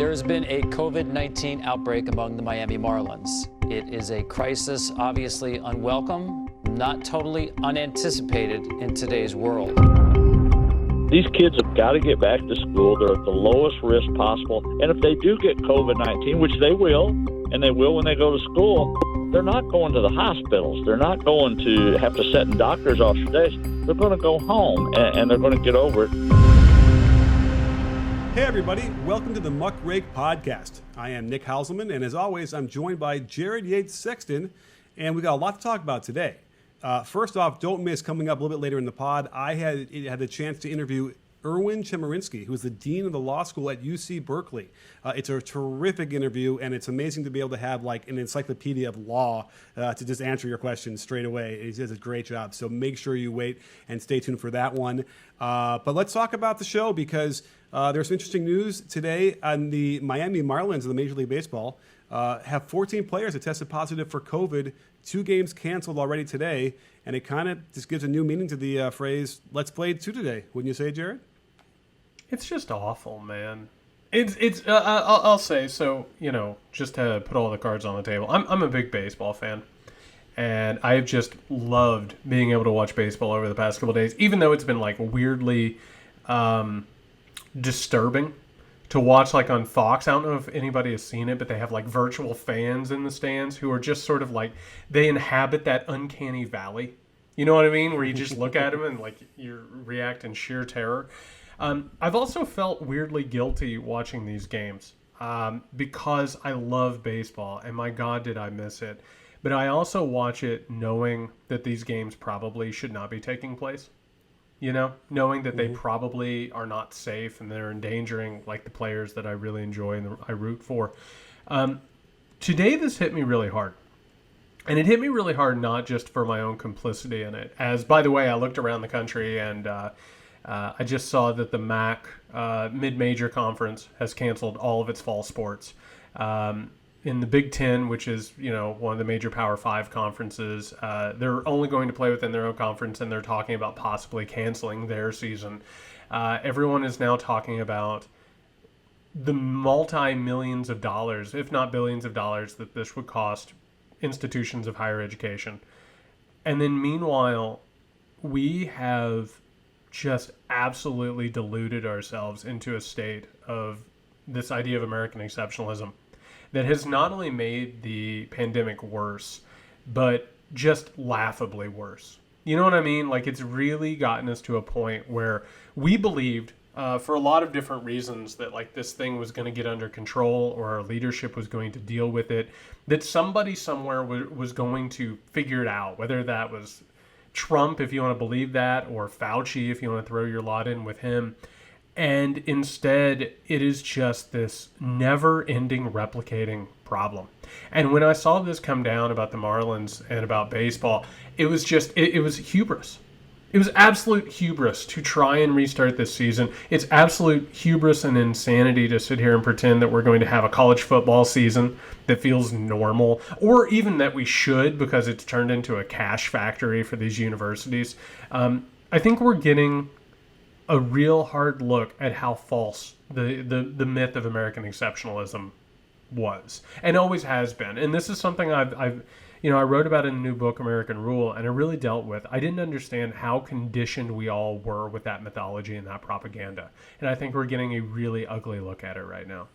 There has been a COVID-19 outbreak among the Miami Marlins. It is a crisis obviously unwelcome, not totally unanticipated in today's world. These kids have got to get back to school. They're at the lowest risk possible. And if they do get COVID-19, which they will, and they will when they go to school, they're not going to the hospitals. They're not going to have to sit in doctor's office for days. They're going to go home, and they're going to get over it. Hey everybody, welcome to the Muck Rake Podcast. I am Nick Hauselman, and as always, I'm joined by Jared Yates Sexton, and we got a lot to talk about today. First off, don't miss, coming up a little bit later in the pod, I had the chance to interview Erwin Chemerinsky, who is the dean of the law school at UC-Berkeley. It's a terrific interview, and it's amazing to be able to have like an encyclopedia of law to just answer your questions straight away. He does a great job, so make sure you wait and stay tuned for that one. But let's talk about the show, because there's some interesting news today on the Miami Marlins of the Major League Baseball. Have 14 players that tested positive for COVID, 2 games canceled already today, and it kind of just gives a new meaning to the phrase, let's play 2 today. Wouldn't you say, Jared? It's just awful, man. I'll say, so, you know, just to put all the cards on the table, I'm a big baseball fan, and I've just loved being able to watch baseball over the past couple of days, even though it's been, like, weirdly disturbing to watch, like, on Fox. I don't know if anybody has seen it, but they have, like, virtual fans in the stands who are just sort of, like, they inhabit that uncanny valley. You know what I mean? Where you just look at them and, like, you react in sheer terror. I've also felt weirdly guilty watching these games because I love baseball, and my God, did I miss it. But I also watch it knowing that these games probably should not be taking place, you know, knowing that they probably are not safe and they're endangering like the players that I really enjoy and I root for. Today, this hit me really hard. And it hit me really hard not just for my own complicity in it. As, by the way, I looked around the country and I just saw that the MAC mid-major conference has canceled all of its fall sports. In the Big Ten, which is, you know, one of the major Power 5 conferences, they're only going to play within their own conference, and they're talking about possibly canceling their season. Everyone is now talking about the multi-millions of dollars, if not billions of dollars, that this would cost institutions of higher education. And then meanwhile, we have just absolutely deluded ourselves into a state of this idea of American exceptionalism that has not only made the pandemic worse, but just laughably worse. You know what I mean? Like, it's really gotten us to a point where we believed, for a lot of different reasons, that like this thing was going to get under control, or our leadership was going to deal with it, that somebody somewhere was going to figure it out, whether that was Trump, if you want to believe that, or Fauci, if you want to throw your lot in with him. And instead, it is just this never-ending replicating problem. And when I saw this come down about the Marlins and about baseball, it was just, it was hubris. It was absolute hubris to try and restart this season. It's absolute hubris and insanity to sit here and pretend that we're going to have a college football season that feels normal, or even that we should, because it's turned into a cash factory for these universities. I think we're getting a real hard look at how false the myth of American exceptionalism was, and always has been. And this is something I've I wrote about in the new book, American Rule, and I really dealt with. I didn't understand how conditioned we all were with that mythology and that propaganda. And I think we're getting a really ugly look at it right now.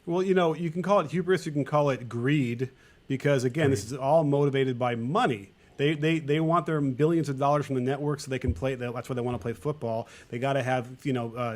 Well, you know, you can call it hubris, you can call it greed, because, again, this is all motivated by money. They want their billions of dollars from the network so they can play. That's why they want to play football. They got to have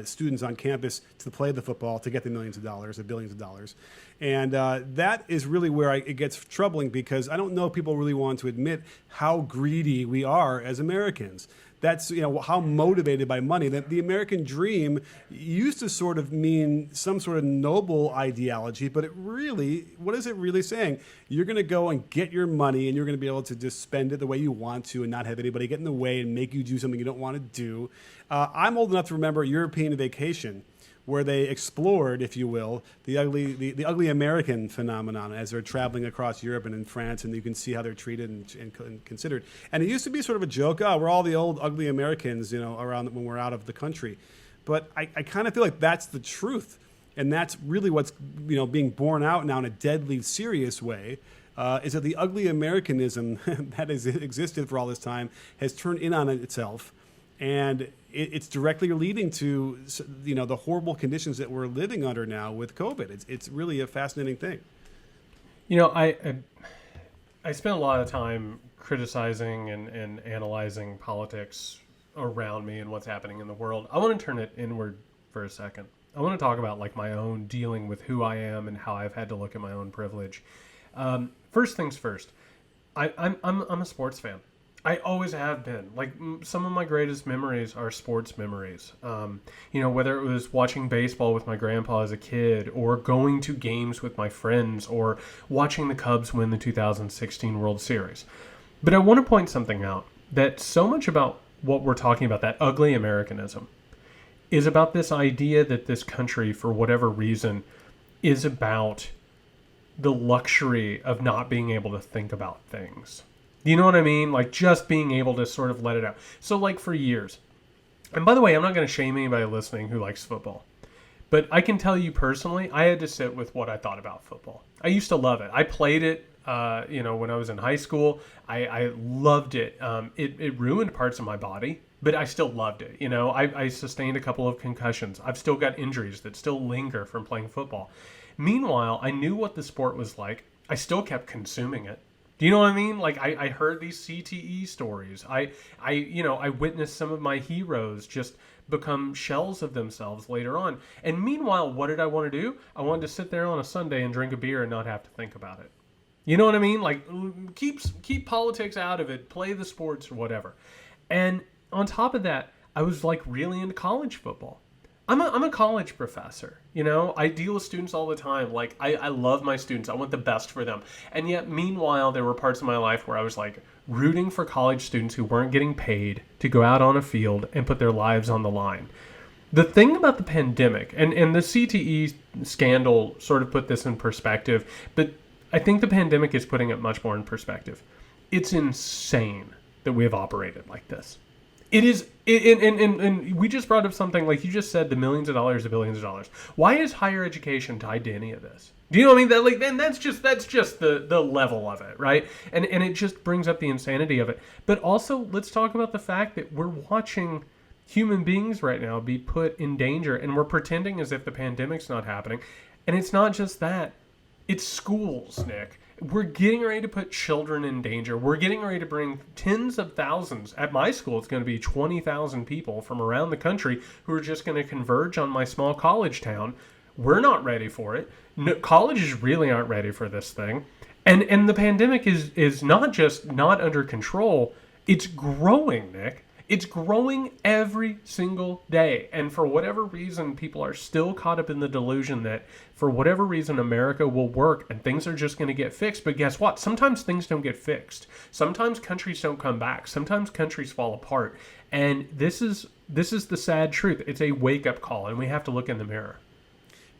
students on campus to play the football to get the millions of dollars, the billions of dollars, and that is really where it gets troubling, because I don't know if people really want to admit how greedy we are as Americans. That's how motivated by money. That the American dream used to sort of mean some sort of noble ideology, but what is it really saying? You're going to go and get your money, and you're going to be able to just spend it the way you want to, and not have anybody get in the way and make you do something you don't want to do. I'm old enough to remember European Vacation, where they explored, if you will, the ugly American phenomenon as they're traveling across Europe and in France, and you can see how they're treated and considered. And it used to be sort of a joke, we're all the old ugly Americans, around when we're out of the country. But I kind of feel like that's the truth. And that's really what's being borne out now in a deadly serious way, is that the ugly Americanism that has existed for all this time has turned in on itself, and it's directly leading to the horrible conditions that we're living under now with COVID. It's really a fascinating thing. I spent a lot of time criticizing and analyzing politics around me and what's happening in the world. I want to turn it inward for a second. I want to talk about like my own dealing with who I am and how I've had to look at my own privilege. First things first, I'm a sports fan. I always have been. Like some of my greatest memories are sports memories. Whether it was watching baseball with my grandpa as a kid, or going to games with my friends, or watching the Cubs win the 2016 World Series. But I want to point something out, that so much about what we're talking about, that ugly Americanism, is about this idea that this country, for whatever reason, is about the luxury of not being able to think about things. You know what I mean? Like just being able to sort of let it out. So like for years, and by the way, I'm not going to shame anybody listening who likes football, but I can tell you personally, I had to sit with what I thought about football. I used to love it. I played it, when I was in high school. I loved it. It ruined parts of my body, but I still loved it. I sustained a couple of concussions. I've still got injuries that still linger from playing football. Meanwhile, I knew what the sport was like. I still kept consuming it. Do you know what I mean? Like I heard these CTE stories. I witnessed some of my heroes just become shells of themselves later on. And meanwhile, what did I want to do? I wanted to sit there on a Sunday and drink a beer and not have to think about it. You know what I mean? Like keep politics out of it, play the sports or whatever. And on top of that, I was like really into college football. I'm a college professor, I deal with students all the time. Like I love my students. I want the best for them. And yet meanwhile, there were parts of my life where I was like rooting for college students who weren't getting paid to go out on a field and put their lives on the line. The thing about the pandemic and the CTE scandal sort of put this in perspective, but I think the pandemic is putting it much more in perspective. It's insane that we have operated like this. It is, and we just brought up something like you just said, the millions of dollars, the billions of dollars. Why is higher education tied to any of this? Do you know what I mean? Then that's just the level of it, right? And it just brings up the insanity of it. But also, let's talk about the fact that we're watching human beings right now be put in danger, and we're pretending as if the pandemic's not happening. And it's not just that; it's schools, Nick. We're getting ready to put children in danger. We're getting ready to bring tens of thousands. At my school, it's going to be 20,000 people from around the country who are just going to converge on my small college town. We're not ready for it. No, colleges really aren't ready for this thing. And the pandemic is not just not under control. It's growing, Nick. It's growing every single day. And for whatever reason, people are still caught up in the delusion that for whatever reason, America will work and things are just going to get fixed. But guess what? Sometimes things don't get fixed. Sometimes countries don't come back. Sometimes countries fall apart. And this is the sad truth. It's a wake-up call, and we have to look in the mirror.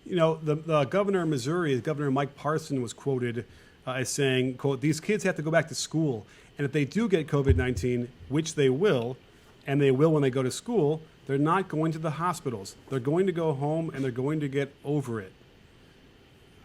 The governor of Missouri, Governor Mike Parson, was quoted as saying, quote, "These kids have to go back to school. And if they do get COVID-19, which they will, and they will when they go to school, they're not going to the hospitals. They're going to go home and they're going to get over it."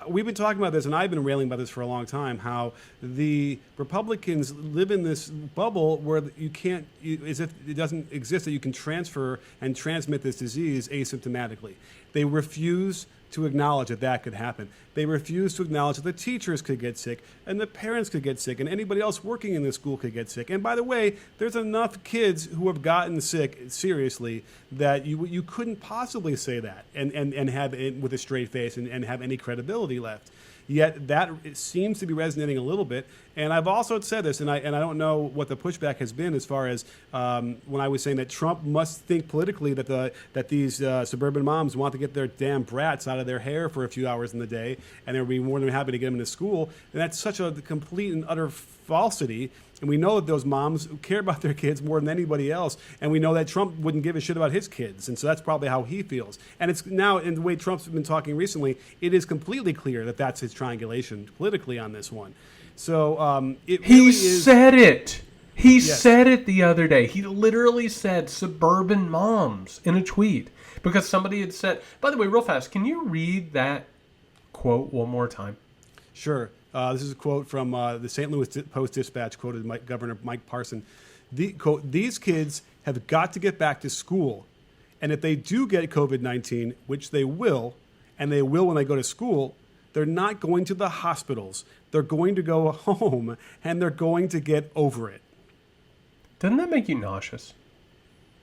We've been talking about this, and I've been railing about this for a long time, how the Republicans live in this bubble where you can't, as if it doesn't exist, that you can transfer and transmit this disease asymptomatically. They refuse to acknowledge that that could happen. They refuse to acknowledge that the teachers could get sick and the parents could get sick and anybody else working in the school could get sick. And by the way, there's enough kids who have gotten sick seriously that you couldn't possibly say that and have it with a straight face and have any credibility left. Yet that seems to be resonating a little bit. And I've also said this, and I don't know what the pushback has been as far as when I was saying that Trump must think politically that these suburban moms want to get their damn brats out of their hair for a few hours in the day, and they'll be more than happy to get them into school. And that's such a complete and utter falsity. And we know that those moms care about their kids more than anybody else. And we know that Trump wouldn't give a shit about his kids. And so that's probably how he feels. And it's now, in the way Trump's been talking recently, it is completely clear that that's his triangulation politically on this one. So it really is. He said it. He said it the other day. He literally said suburban moms in a tweet because somebody had said, by the way, real fast, can you read that quote one more time? Sure. This is a quote from the St. Louis Post-Dispatch, quoted Governor Mike Parson. Quote, "These kids have got to get back to school. And if they do get COVID-19, which they will, and they will when they go to school, they're not going to the hospitals. They're going to go home, and they're going to get over it." Doesn't that make you nauseous?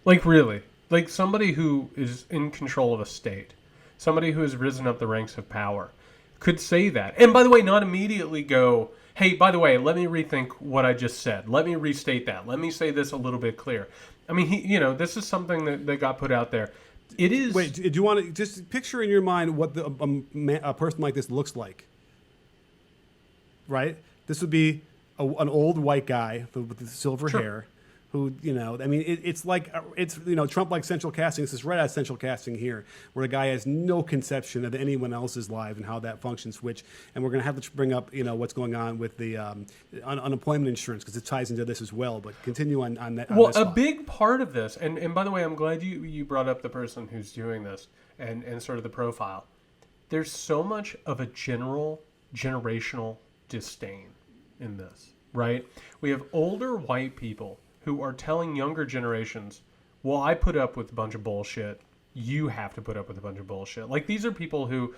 Like, really? Like, somebody who is in control of a state, somebody who has risen up the ranks of power, could say that. And by the way, not immediately go, hey, by the way, let me rethink what I just said. Let me restate that. Let me say this a little bit clear. I mean, this is something that got put out there. It is... Wait, do you want to just picture in your mind what a person like this looks like? Right? This would be an old white guy with the silver hair who, I mean, it's like, Trump like central casting. This is right out of central casting here, where the guy has no conception of anyone else's life and how that functions, and we're going to have to bring up, what's going on with the unemployment insurance, because it ties into this as well, but continue on that. Well, a big part of this, and by the way, I'm glad you brought up the person who's doing this and sort of the profile. There's so much of a generational disdain in this, right? We have older white people who are telling younger generations, well, I put up with a bunch of bullshit. You have to put up with a bunch of bullshit. Like, these are people who,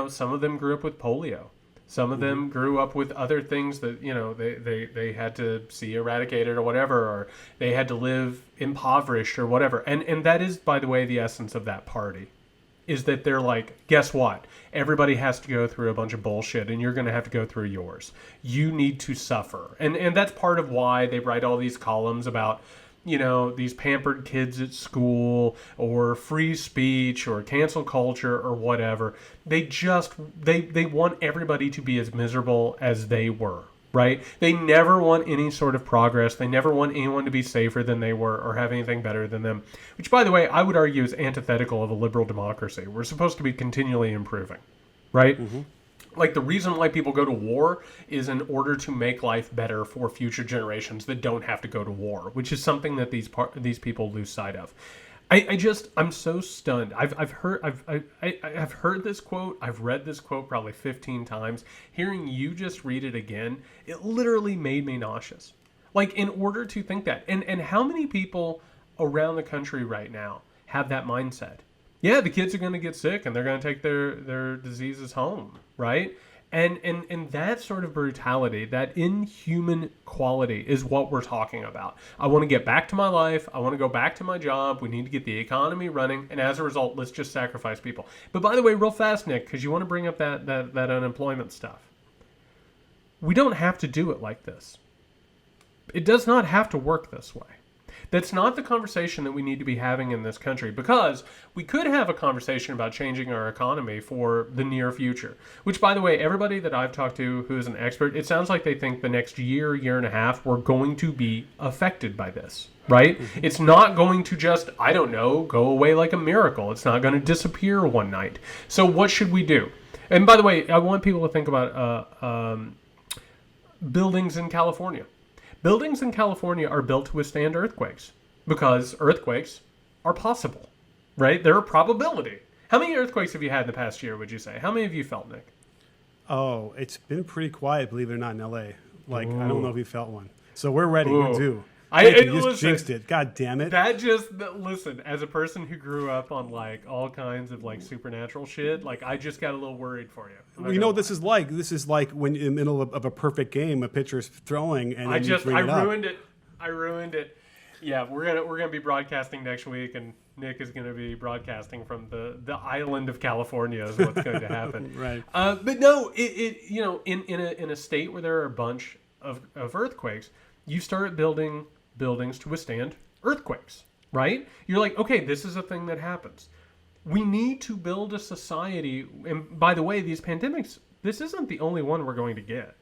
some of them grew up with polio. Some of them grew up with other things that, they had to see eradicated or whatever, or they had to live impoverished or whatever. And that is, by the way, the essence of that party, is that they're like, guess what? Everybody has to go through a bunch of bullshit, and you're going to have to go through yours. You need to suffer. And that's part of why they write all these columns about, these pampered kids at school, or free speech, or cancel culture, or whatever. They want everybody to be as miserable as they were, right? They never want any sort of progress. They never want anyone to be safer than they were or have anything better than them, which, by the way, I would argue is antithetical of a liberal democracy. We're supposed to be continually improving, right? Like, the reason why people go to war is in order to make life better for future generations that don't have to go to war, which is something that these people lose sight of. I'm so stunned. I've heard this quote. I've read this quote probably 15 times. Hearing you just read it again, it literally made me nauseous. Like, in order to think that, and how many people around the country right now have that mindset? Yeah, the kids are going to get sick and they're going to take their diseases home, right? And that sort of brutality, that inhuman quality is what we're talking about. I want to get back to my life. I want to go back to my job. We need to get the economy running. And as a result, let's just sacrifice people. But by the way, real fast, Nick, because you want to bring up that unemployment stuff. We don't have to do it like this. It does not have to work this way. That's not the conversation that we need to be having in this country, because we could have a conversation about changing our economy for the near future, which, by the way, everybody that I've talked to who is an expert, it sounds like they think the next year and a half, we're going to be affected by this, right? It's not going to just, I don't know, go away like a miracle. It's not going to disappear one night. So what should we do? And by the way, I want people to think about buildings in California. Buildings in California are built to withstand earthquakes because earthquakes are possible, right? They're a probability. How many earthquakes have you had in the past year, would you say? How many have you felt, Nick? Oh, it's been pretty quiet, believe it or not, in L.A. Like, I don't know if you felt one. So we're ready. We're due. You just jinxed it. God damn it. Listen, as a person who grew up on, like, all kinds of, like, supernatural shit, like, I just got a little worried for you. Well, you know what this is like? This is like when in the middle of a perfect game, a pitcher's throwing, and then I ruined it. Yeah, we're gonna be broadcasting next week, and Nick is gonna be broadcasting from the island of California is what's going to happen. Right. But no, in a state where there are a bunch of earthquakes, you start building buildings to withstand earthquakes, right? You're like, okay, this is a thing that happens. We need to build a society. And by the way, these pandemics, this isn't the only one we're going to get.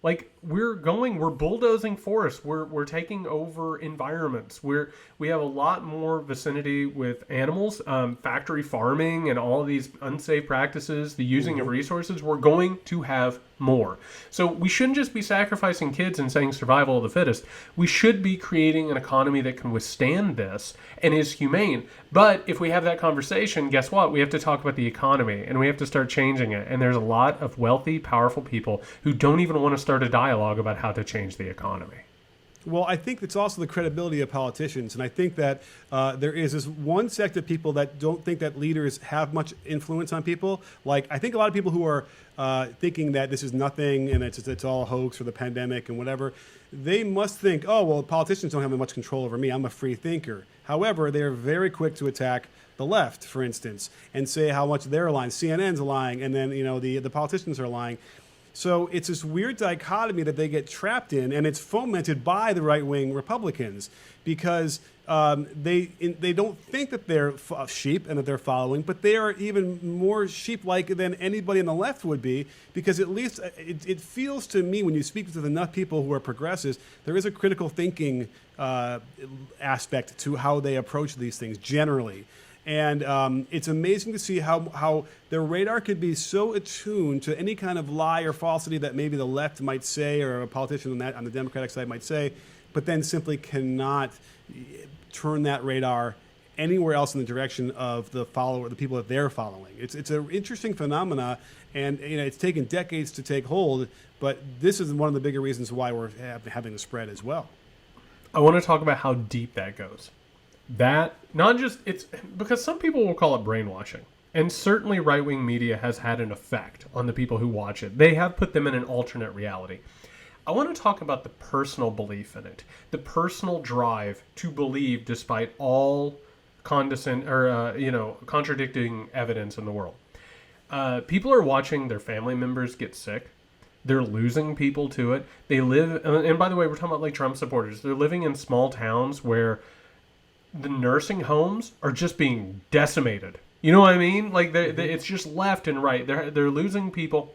Like, we're bulldozing forests. We're taking over environments. We have a lot more vicinity with animals, factory farming and all of these unsafe practices, the using of resources. We're going to have more. So we shouldn't just be sacrificing kids and saying survival of the fittest. We should be creating an economy that can withstand this and is humane. But if we have that conversation, guess what? We have to talk about the economy and we have to start changing it. And there's a lot of wealthy, powerful people who don't even want to start a dialogue about how to change the economy. Well, I think it's also the credibility of politicians. And I think that there is this one sect of people that don't think that leaders have much influence on people. Like, I think a lot of people who are thinking that this is nothing and it's all a hoax or the pandemic and whatever, they must think, oh, well, politicians don't have much control over me. I'm a free thinker. However, they're very quick to attack the left, for instance, and say how much they're lying. CNN's lying, and then, the politicians are lying. So it's this weird dichotomy that they get trapped in, and it's fomented by the right-wing Republicans because they don't think that they're sheep and that they're following, but they are even more sheep-like than anybody on the left would be, because at least it feels to me, when you speak to enough people who are progressives, there is a critical thinking aspect to how they approach these things generally. And it's amazing to see how their radar could be so attuned to any kind of lie or falsity that maybe the left might say or a politician on the Democratic side might say, but then simply cannot turn that radar anywhere else in the direction of the people that they're following. It's an interesting phenomena, and it's taken decades to take hold, but this is one of the bigger reasons why we're having the spread as well. I want to talk about how deep that goes. That, not just, it's because some people will call it brainwashing. And certainly right-wing media has had an effect on the people who watch it. They have put them in an alternate reality. I want to talk about the personal belief in it, the personal drive to believe despite all contradicting evidence in the world. People are watching their family members get sick. They're losing people to it. They live, and by the way, we're talking about like Trump supporters. They're living in small towns where the nursing homes are just being decimated. You know what I mean? Like it's just left and right. They're losing people.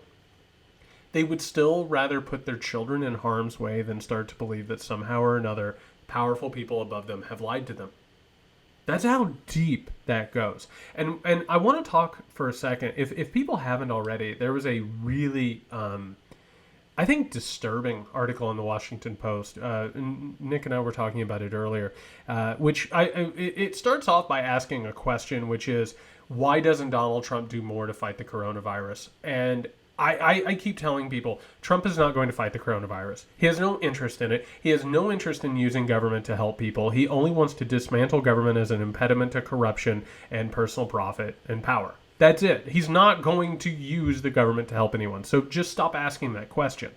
They would still rather put their children in harm's way than start to believe that somehow or another powerful people above them have lied to them. That's how deep that goes. And I want to talk for a second. If people haven't already, there was a really I think disturbing article in the Washington Post. Nick and I were talking about it earlier, which it starts off by asking a question, which is, why doesn't Donald Trump do more to fight the coronavirus? And I keep telling people, Trump is not going to fight the coronavirus. He has no interest in it. He has no interest in using government to help people. He only wants to dismantle government as an impediment to corruption and personal profit and power. That's it. He's not going to use the government to help anyone. So just stop asking that question.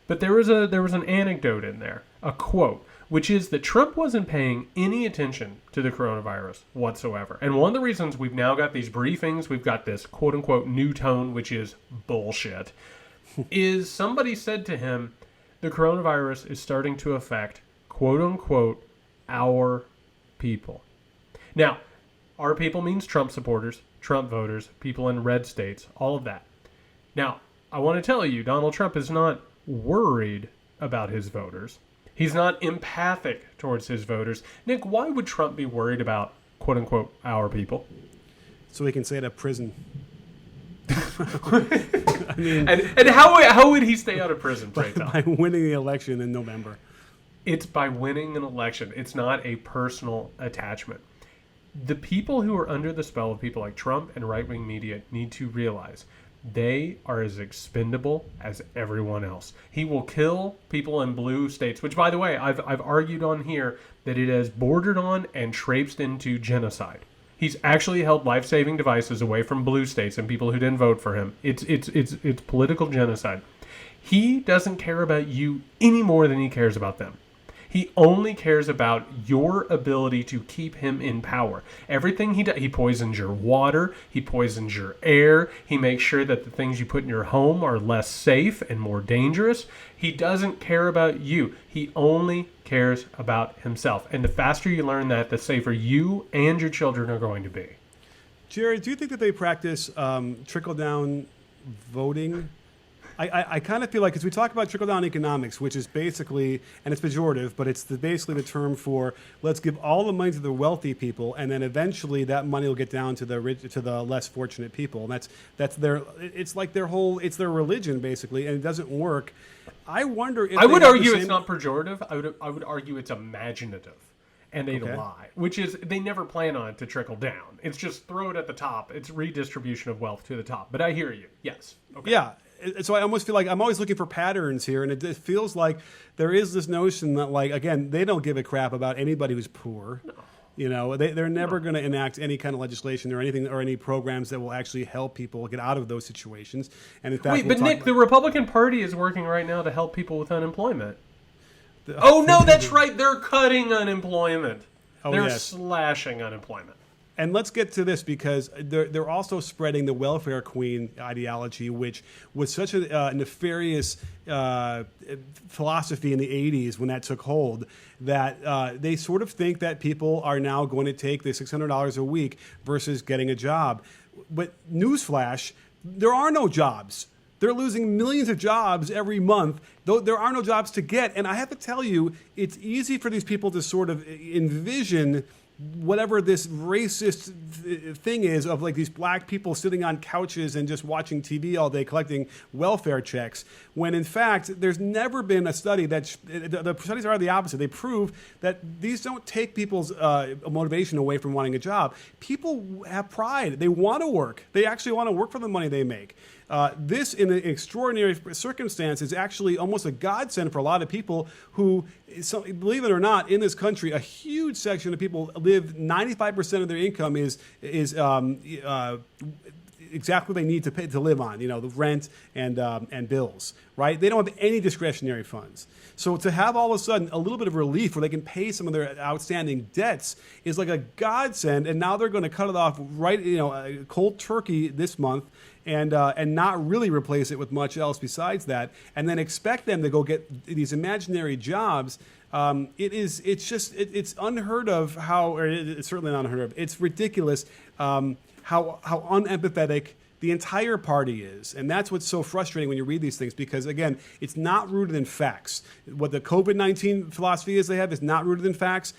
But there was an anecdote in there, a quote, which is that Trump wasn't paying any attention to the coronavirus whatsoever. And one of the reasons we've now got these briefings, we've got this quote unquote new tone, which is bullshit, is somebody said to him, the coronavirus is starting to affect quote unquote our people. Now, our people means Trump supporters, Trump voters, people in red states, all of that. Now, I want to tell you, Donald Trump is not worried about his voters. He's not empathic towards his voters. Nick, why would Trump be worried about, quote unquote, our people? So he can say it at prison. I mean, and how would he stay out of prison, pray tell? By winning the election in November. It's by winning an election. It's not a personal attachment. The people who are under the spell of people like Trump and right-wing media need to realize they are as expendable as everyone else. He will kill people in blue states, which, by the way, I've argued on here that it has bordered on and traipsed into genocide. He's actually held life-saving devices away from blue states and people who didn't vote for him. It's political genocide. He doesn't care about you any more than he cares about them. He only cares about your ability to keep him in power. Everything he does, he poisons your water, he poisons your air, he makes sure that the things you put in your home are less safe and more dangerous. He doesn't care about you. He only cares about himself. And the faster you learn that, the safer you and your children are going to be. Jerry, do you think that they practice trickle-down voting? I kind of feel like, because we talk about trickle-down economics, which is basically, and it's pejorative, but it's basically the term for let's give all the money to the wealthy people, and then eventually that money will get down to the rich, to the less fortunate people. And that's their, it's like it's their religion basically, and it doesn't work. I wonder if I would argue it's not pejorative. I would argue it's imaginative. And a lie, which is they never plan on it to trickle down. It's just throw it at the top. It's redistribution of wealth to the top. But I hear you. Yes. Okay. Yeah. So I almost feel like I'm always looking for patterns here, and it feels like there is this notion that, like, again, they don't give a crap about anybody who's poor. No. You know, they're never going to enact any kind of legislation or anything or any programs that will actually help people get out of those situations. And in fact, Nick, the Republican Party is working right now to help people with unemployment. Oh, no, that's right. They're cutting unemployment. They're slashing unemployment. And let's get to this, because they're also spreading the welfare queen ideology, which was such a nefarious philosophy in the 80s when that took hold, that they sort of think that people are now going to take the $600 a week versus getting a job. But newsflash, there are no jobs. They're losing millions of jobs every month, though there are no jobs to get. And I have to tell you, it's easy for these people to sort of envision whatever this racist thing is of, like, these black people sitting on couches and just watching TV all day collecting welfare checks, when in fact there's never been a study that the studies are the opposite. They prove that these don't take people's motivation away from wanting a job. People have pride. They want to work. They actually want to work for the money they make. This, in an extraordinary circumstance, is actually almost a godsend for a lot of people who, believe it or not, in this country, a huge section of people live, 95% of their income is exactly what they need to pay to live on, you know, the rent and bills, right? They don't have any discretionary funds. So to have all of a sudden a little bit of relief where they can pay some of their outstanding debts is like a godsend. And now they're going to cut it off right, you know, cold turkey this month, and not really replace it with much else besides that, and then expect them to go get these imaginary jobs. It's unheard of how, or it's certainly not unheard of. It's ridiculous how unempathetic the entire party is. And that's what's so frustrating when you read these things, because, again, it's not rooted in facts. What the COVID-19 philosophy is they have is not rooted in facts.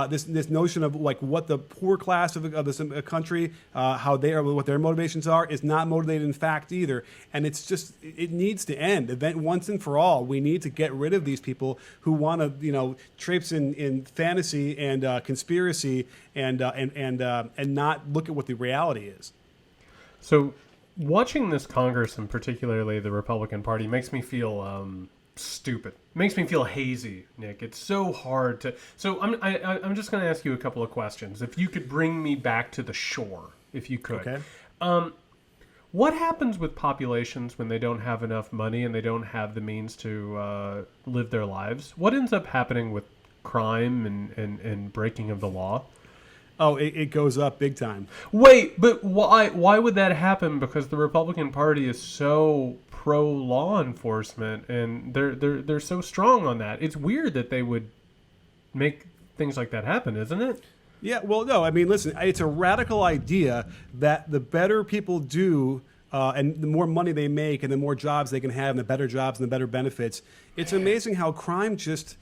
This notion of, like, what the poor class of this country, how they are, what their motivations are, is not motivated in fact either. And it's just, it needs to end. Once and for all, we need to get rid of these people who want to, you know, traipse in fantasy and conspiracy and not look at what the reality is. So, watching this Congress, and particularly the Republican Party, makes me feel stupid. Makes me feel hazy, Nick. It's so hard to... So I'm just going to ask you a couple of questions. If you could bring me back to the shore, if you could. Okay. What happens with populations when they don't have enough money and they don't have the means to live their lives? What ends up happening with crime and breaking of the law? Oh, it goes up big time. Wait, but why would that happen? Because the Republican Party is so pro law enforcement, and they're so strong on that. It's weird that they would make things like that happen, isn't it? Yeah, well, no, I mean, listen, it's a radical idea that the better people do, and the more money they make and the more jobs they can have and the better jobs and the better benefits, it's amazing how crime just,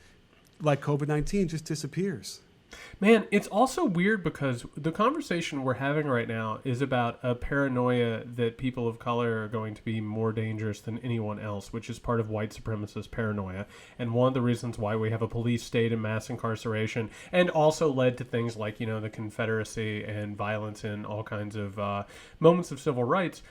like COVID-19, just disappears. Man, it's also weird because the conversation we're having right now is about a paranoia that people of color are going to be more dangerous than anyone else, which is part of white supremacist paranoia. And one of the reasons why we have a police state and mass incarceration, and also led to things like, you know, the Confederacy and violence and all kinds of moments of civil rights.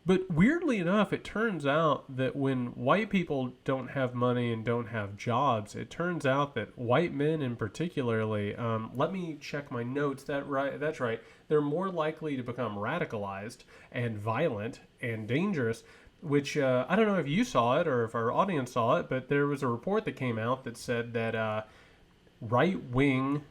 But weirdly enough, it turns out that when white people don't have money and don't have jobs, it turns out that white men in particularly, let me check my notes, that's right, they're more likely to become radicalized and violent and dangerous, which I don't know if you saw it or if our audience saw it, but there was a report that came out that said that right-wing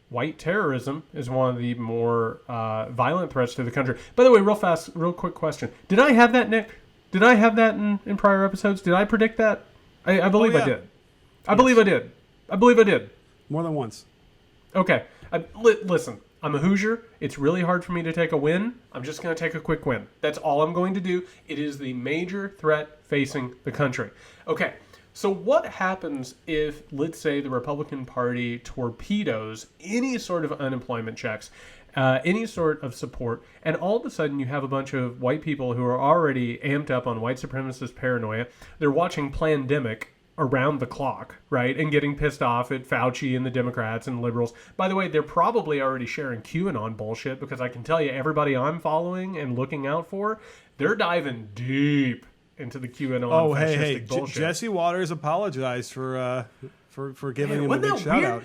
white terrorism is one of the more violent threats to the country. By the way, real quick question. Did I have that, Nick? Did I have that in prior episodes? Did I predict that? I believe I did. I believe I did. More than once. Okay. Listen, I'm a Hoosier. It's really hard for me to take a win. I'm just going to take a quick win. That's all I'm going to do. It is the major threat facing the country. Okay, so what happens if, let's say, the Republican Party torpedoes any sort of unemployment checks, any sort of support, and all of a sudden you have a bunch of white people who are already amped up on white supremacist paranoia. They're watching Plandemic around the clock, right, and getting pissed off at Fauci and the Democrats and liberals. By the way, they're probably already sharing QAnon bullshit, because I can tell you everybody I'm following and looking out for, they're diving deep into the QAnon fascistic bullshit. Jesse Waters apologized for giving him a big shout out.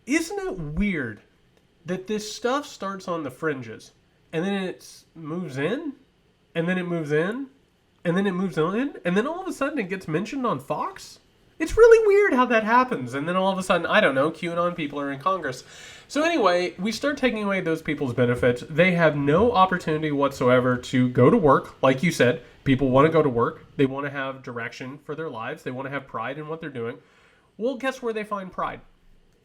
Isn't it weird that this stuff starts on the fringes, and then it moves in, and then it moves in, and then it moves on, and then all of a sudden it gets mentioned on Fox? It's really weird how that happens. And then all of a sudden, I don't know, QAnon people are in Congress. So anyway, we start taking away those people's benefits. They have no opportunity whatsoever to go to work. Like you said, people want to go to work. They want to have direction for their lives. They want to have pride in what they're doing. Well, guess where they find pride?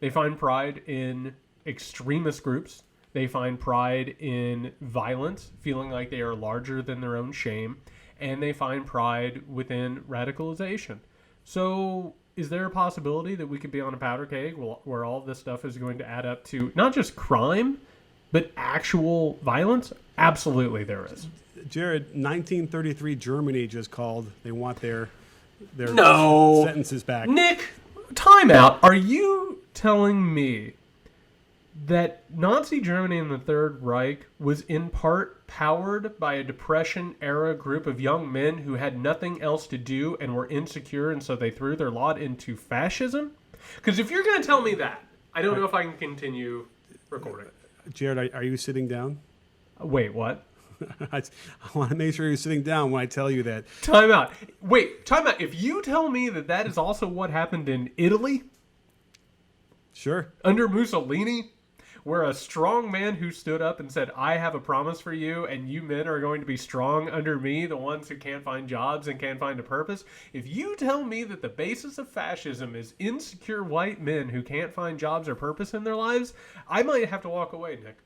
They find pride in extremist groups. They find pride in violence, feeling like they are larger than their own shame. And they find pride within radicalization. So is there a possibility that we could be on a powder keg where all this stuff is going to add up to not just crime, but actual violence? Absolutely there is. Jared, 1933 Germany just called. They want their sentences back. Nick, time out. Are you telling me that Nazi Germany and the Third Reich was in part powered by a Depression-era group of young men who had nothing else to do and were insecure, and so they threw their lot into fascism? Because if you're going to tell me that, I don't know if I can continue recording. Jared, are you sitting down? Wait, what? I want to make sure you're sitting down when I tell you that. Time out. Wait, time out. If you tell me that that is also what happened in Italy? Sure. Under Mussolini? Where a strong man who stood up and said, I have a promise for you, and you men are going to be strong under me, the ones who can't find jobs and can't find a purpose. If you tell me that the basis of fascism is insecure white men who can't find jobs or purpose in their lives, I might have to walk away, Nick.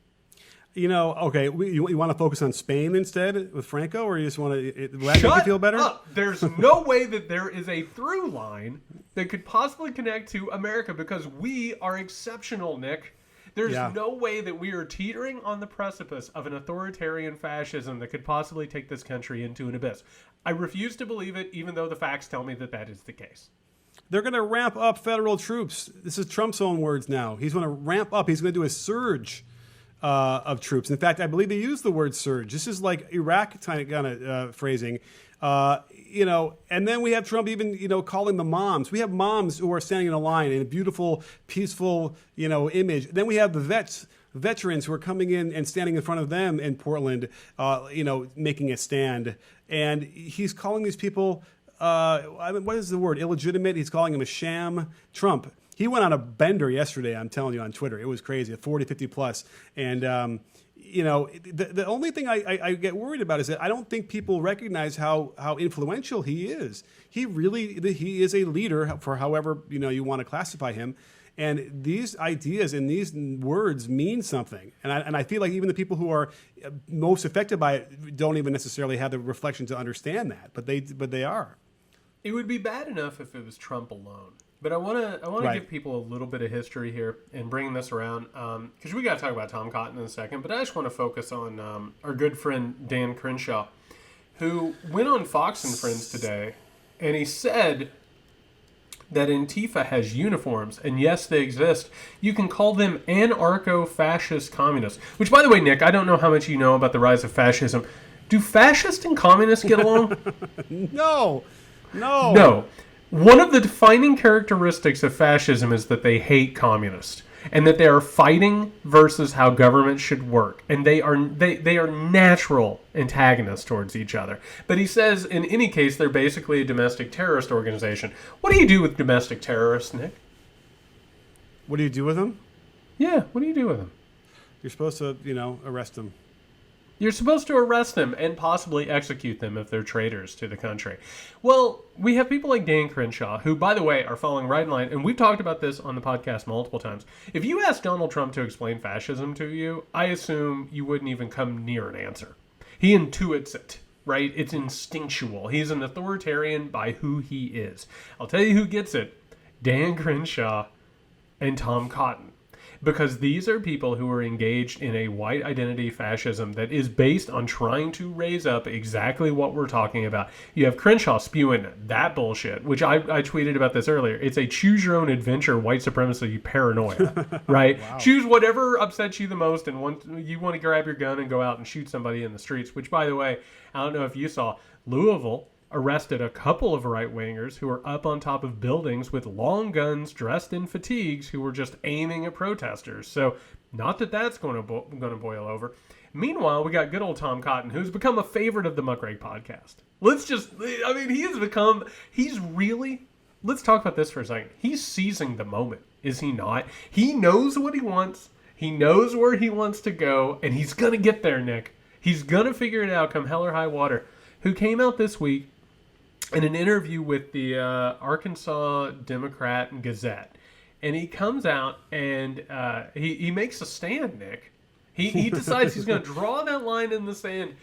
You know, okay, you want to focus on Spain instead with Franco, or you just want to, will that make you feel better? Up. There's no way that there is a through line that could possibly connect to America, because we are exceptional, Nick. There's no way that we are teetering on the precipice of an authoritarian fascism that could possibly take this country into an abyss. I refuse to believe it, even though the facts tell me that that is the case. They're going to ramp up federal troops. This is Trump's own words now. He's going to ramp up. He's going to do a surge of troops. In fact, I believe they use the word surge. This is like Iraq kind of phrasing. And then we have Trump even, calling the moms. We have moms who are standing in a line in a beautiful, peaceful, image. Then we have the veterans who are coming in and standing in front of them in Portland, making a stand. And he's calling these people, what is the word? Illegitimate. He's calling them a sham. Trump. He went on a bender yesterday, I'm telling you, on Twitter. It was crazy, at 40, 50 plus. And, the only thing I get worried about is that I don't think people recognize how influential he is. He is a leader, for however, you want to classify him. And these ideas and these words mean something. And I feel like even the people who are most affected by it don't even necessarily have the reflection to understand that. But they are. It would be bad enough if it was Trump alone. But I want to give people a little bit of history here and bring this around, because we got to talk about Tom Cotton in a second. But I just want to focus on our good friend Dan Crenshaw, who went on Fox and Friends today, and he said that Antifa has uniforms, and yes, they exist. You can call them anarcho-fascist communists. Which, by the way, Nick, I don't know how much you know about the rise of fascism. Do fascists and communists get along? No. One of the defining characteristics of fascism is that they hate communists, and that they are fighting versus how government should work, and they are natural antagonists towards each other. But he says, in any case, they're basically a domestic terrorist organization. What do you do with domestic terrorists, Nick? What do you do with them? Yeah, what do you do with them? You're supposed to, arrest them. You're supposed to arrest them and possibly execute them if they're traitors to the country. Well, we have people like Dan Crenshaw, who, by the way, are falling right in line, and we've talked about this on the podcast multiple times. If you ask Donald Trump to explain fascism to you, I assume you wouldn't even come near an answer. He intuits it, right? It's instinctual. He's an authoritarian by who he is. I'll tell you who gets it. Dan Crenshaw and Tom Cotton. Because these are people who are engaged in a white identity fascism that is based on trying to raise up exactly what we're talking about. You have Crenshaw spewing that bullshit, which I tweeted about this earlier. It's a choose your own adventure white supremacy paranoia, right? Wow. Choose whatever upsets you the most, and you want to grab your gun and go out and shoot somebody in the streets, which, by the way, I don't know if you saw, Louisville arrested a couple of right-wingers who were up on top of buildings with long guns dressed in fatigues who were just aiming at protesters. So not that that's going to boil over. Meanwhile, we got good old Tom Cotton, who's become a favorite of the Muckrake podcast. Let's talk about this for a second. He's seizing the moment, is he not? He knows what he wants. He knows where he wants to go, and he's going to get there, Nick. He's going to figure it out come hell or high water. Who came out this week in an interview with the Arkansas Democrat and Gazette. And he comes out and he makes a stand, Nick. He decides he's going to draw that line in the sand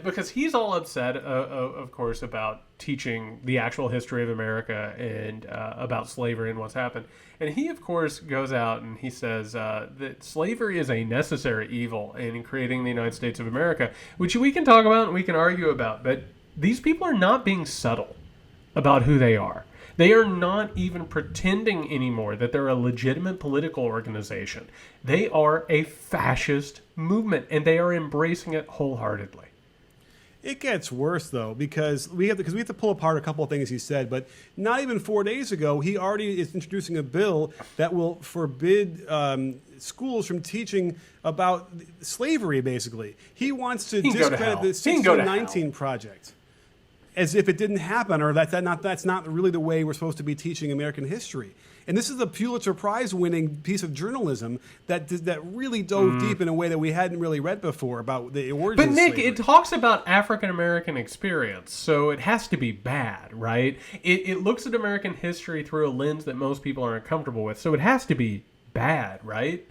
because he's all upset, of course, about teaching the actual history of America and about slavery and what's happened. And he, of course, goes out and he says that slavery is a necessary evil in creating the United States of America, which we can talk about and we can argue about. But these people are not being subtle about who they are. They are not even pretending anymore that they're a legitimate political organization. They are a fascist movement, and they are embracing it wholeheartedly. It gets worse, though, because we have to pull apart a couple of things he said. But not even 4 days ago, he already is introducing a bill that will forbid schools from teaching about slavery, basically. He wants to discredit the 1619 Project as if it didn't happen, or that's not really the way we're supposed to be teaching American history. And this is a Pulitzer Prize-winning piece of journalism that really dove deep in a way that we hadn't really read before about the origins of slavery. But Nick, it talks about African-American experience, so it has to be bad, right? It looks at American history through a lens that most people aren't comfortable with, so it has to be bad, right?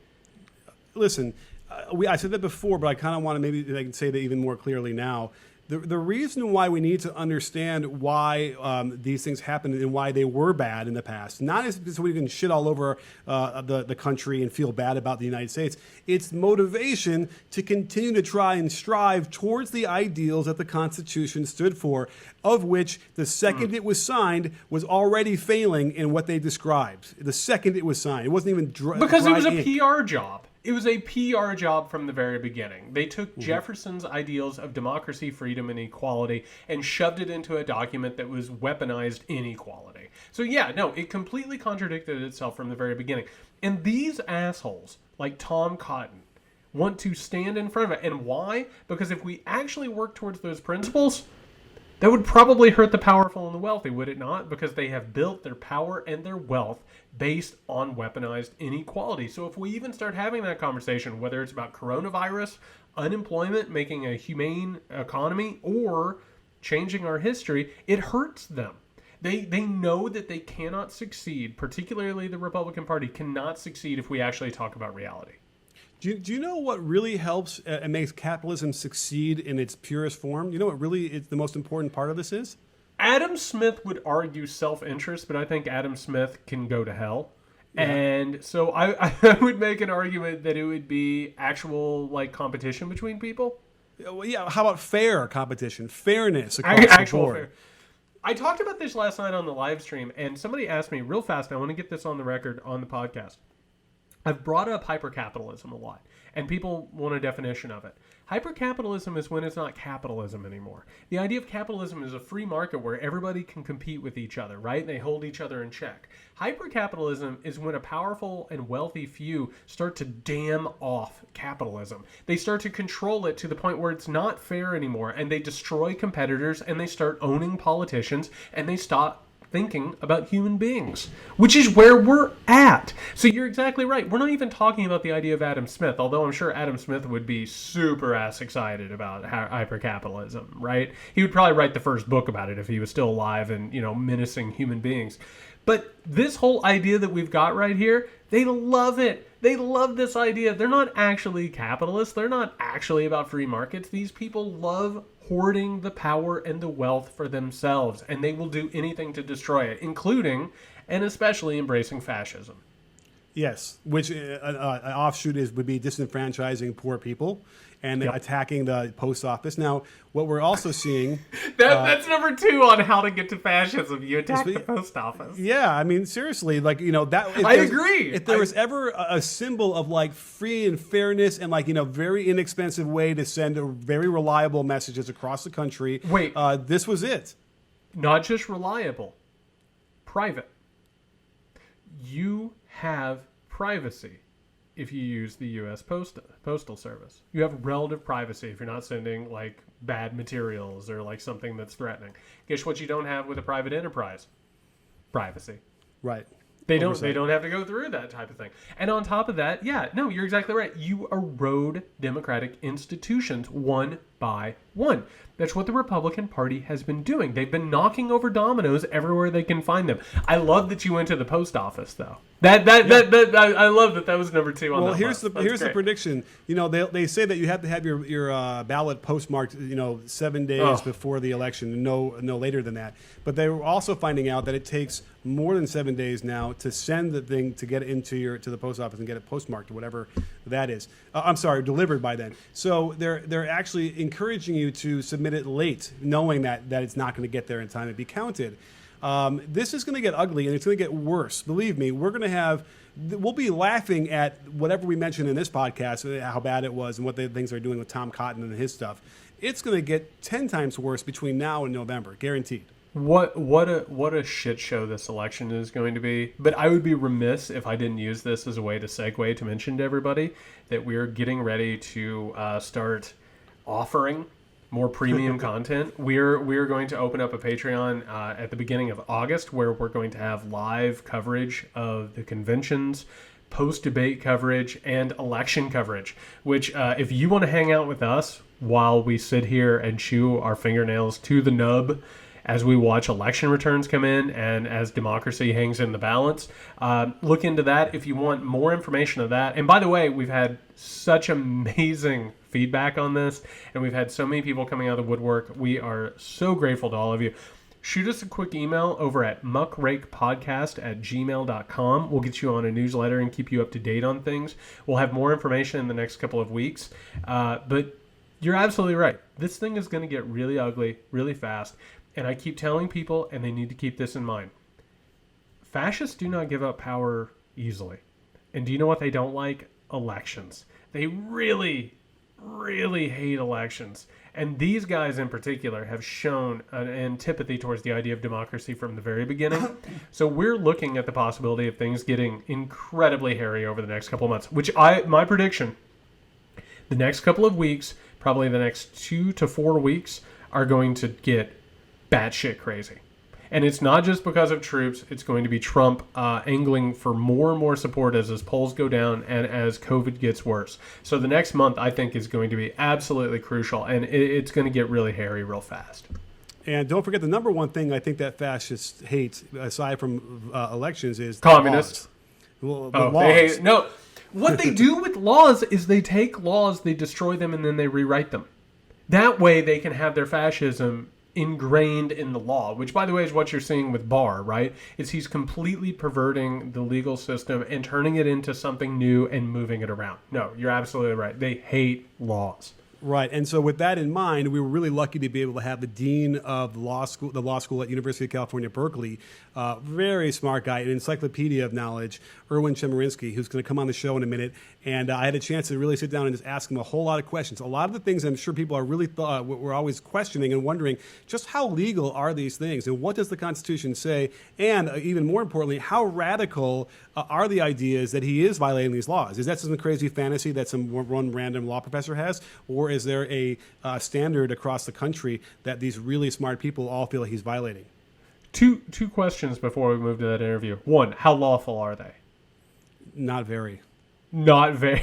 Listen, I said that before, but I kind of want to maybe I can say that even more clearly now. The reason why we need to understand why these things happened and why they were bad in the past, not is so we can shit all over the country and feel bad about the United States. It's motivation to continue to try and strive towards the ideals that the Constitution stood for, of which the second it was signed was already failing in what they described. The second it was signed. It wasn't even because it was a PR job. It was a PR job from the very beginning. They took Jefferson's ideals of democracy, freedom, and equality and shoved it into a document that was weaponized inequality. So yeah, no, it completely contradicted itself from the very beginning. And these assholes, like Tom Cotton, want to stand in front of it. And why? Because if we actually work towards those principles, that would probably hurt the powerful and the wealthy, would it not? Because they have built their power and their wealth based on weaponized inequality. So if we even start having that conversation, whether it's about coronavirus, unemployment, making a humane economy, or changing our history, it hurts them. They know that they cannot succeed, particularly the Republican Party cannot succeed if we actually talk about reality. Do you know what really helps and makes capitalism succeed in its purest form? You know what really is the most important part of this is? Adam Smith would argue self-interest, but I think Adam Smith can go to hell. Yeah. And so I would make an argument that it would be actual competition between people. Well, yeah, how about fair competition? Fairness across the board. Fair. I talked about this last night on the live stream, and somebody asked me real fast, and I want to get this on the record on the podcast. I've brought up hypercapitalism a lot, and people want a definition of it. Hypercapitalism is when it's not capitalism anymore. The idea of capitalism is a free market where everybody can compete with each other, right? They hold each other in check. Hypercapitalism is when a powerful and wealthy few start to dam off capitalism. They start to control it to the point where it's not fair anymore, and they destroy competitors, and they start owning politicians, and they stop thinking about human beings, which is where we're at. So you're exactly right. We're not even talking about the idea of Adam Smith, although I'm sure Adam Smith would be super ass excited about hypercapitalism, right? He would probably write the first book about it if he was still alive and, menacing human beings. But this whole idea that we've got right here, they love it. They love this idea. They're not actually capitalists. They're not actually about free markets. These people love hoarding the power and the wealth for themselves, and they will do anything to destroy it, including and especially embracing fascism. Yes, which an offshoot would be disenfranchising poor people and attacking the post office. Now, what we're also seeing... that's number 2 on how to get to fascism. You attack the post office. Yeah, I mean, seriously, that... I agree. If there was ever a symbol of, free and fairness and, very inexpensive way to send very reliable messages across the country... Wait. This was it. Not just reliable. Private. You have privacy if you use the U.S. Postal Service. You have relative privacy if you're not sending bad materials or something that's threatening. Guess what you don't have with a private enterprise? Privacy. Right. They don't have to go through that type of thing. And on top of that, you're exactly right. You erode democratic institutions one by one. That's what the Republican Party has been doing. They've been knocking over dominoes everywhere they can find them. I love that you went to the post office, though. I love that was number 2 on that list. Here's the prediction. They say that you have to have your ballot postmarked 7 days before the election, no later than that. But they were also finding out that it takes more than 7 days now to send the thing to get it to the post office and get it postmarked or whatever that is. Delivered by then. So they're actually encouraging you to submit it late, knowing that it's not going to get there in time to be counted. This is going to get ugly, and it's going to get worse. Believe me, we'll be laughing at whatever we mentioned in this podcast, how bad it was and what the things are doing with Tom Cotton and his stuff. It's going to get 10 times worse between now and November, guaranteed. What a shit show this election is going to be. But I would be remiss if I didn't use this as a way to segue to mention to everybody that we're getting ready to start offering more premium content. We're going to open up a Patreon at the beginning of August where we're going to have live coverage of the conventions, post-debate coverage, and election coverage, which if you want to hang out with us while we sit here and chew our fingernails to the nub as we watch election returns come in and as democracy hangs in the balance, look into that if you want more information of that. And by the way, we've had such amazing feedback on this, and we've had so many people coming out of the woodwork. We are so grateful to all of you. Shoot us a quick email over at muckrakepodcast@gmail.com. We'll get you on a newsletter and keep you up to date on things. We'll have more information in the next couple of weeks. But you're absolutely right. This thing is going to get really ugly really fast. And I keep telling people, and they need to keep this in mind, fascists do not give up power easily. And do you know what they don't like? Elections. They really, really hate elections. And these guys in particular have shown an antipathy towards the idea of democracy from the very beginning. So we're looking at the possibility of things getting incredibly hairy over the next couple of months, my prediction, the next couple of weeks, probably the next 2 to 4 weeks, are going to get batshit crazy. And it's not just because of troops. It's going to be Trump angling for more and more support as his polls go down and as COVID gets worse. So the next month, I think, is going to be absolutely crucial, and it's going to get really hairy real fast. And don't forget, the number one thing I think that fascists hate, aside from elections, is communists. Laws. They hate, no. What they do with laws is they take laws, they destroy them, and then they rewrite them. That way they can have their fascism ingrained in the law, which, by the way, is what you're seeing with Barr, right? He's completely perverting the legal system and turning it into something new and moving it around. No, you're absolutely right. They hate laws. Right, and so with that in mind, we were really lucky to be able to have the dean of the law school at University of California, Berkeley, very smart guy, an encyclopedia of knowledge, Erwin Chemerinsky, who's going to come on the show in a minute. And I had a chance to really sit down and just ask him a whole lot of questions. A lot of the things I'm sure people are really we're always questioning and wondering just how legal are these things and what does the Constitution say? And even more importantly, how radical are the ideas that he is violating these laws? Is that some crazy fantasy that one random law professor has? Or is there a standard across the country that these really smart people all feel he's violating? Two questions before we move to that interview. One, how lawful are they? Not very. Not very.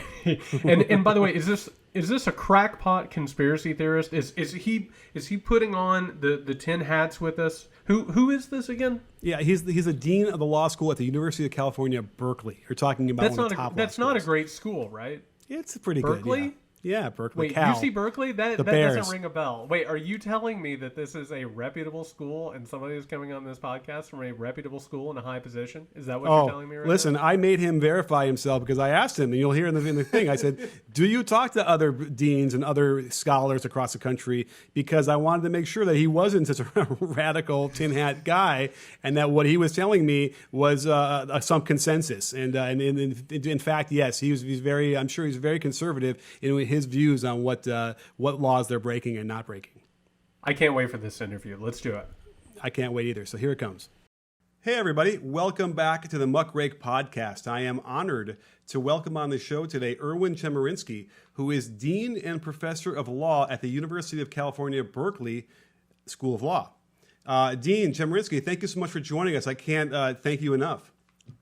And by the way, is this a crackpot conspiracy theorist? Is he putting on the tin hats with us? Who is this again? Yeah, he's the dean of the law school at the University of California, Berkeley. You're talking about That's one not of the top that's law not a schools. great school, right? It's pretty Berkeley? good. Yeah, Berkeley. Wait, Cal. UC-Berkeley? That Bears. doesn't ring a bell. Wait, are you telling me that this is a reputable school and somebody is coming on this podcast from a reputable school in a high position? Is that what you're telling me right listen, now? I made him verify himself because I asked him, and you'll hear in the thing, I said, do you talk to other deans and other scholars across the country? Because I wanted to make sure that he wasn't such a radical tin hat guy and that what he was telling me was some consensus. And in fact, yes, he's very, I'm sure he's very conservative in his views on what laws they're breaking and not breaking. I can't wait for this interview. Let's do it. I can't wait either. So here it comes. Hey, everybody. Welcome back to the Muckrake Podcast. I am honored to welcome on the show today Erwin Chemerinsky, who is Dean and Professor of Law at the University of California, Berkeley School of Law. Dean Chemerinsky, thank you so much for joining us. I can't thank you enough.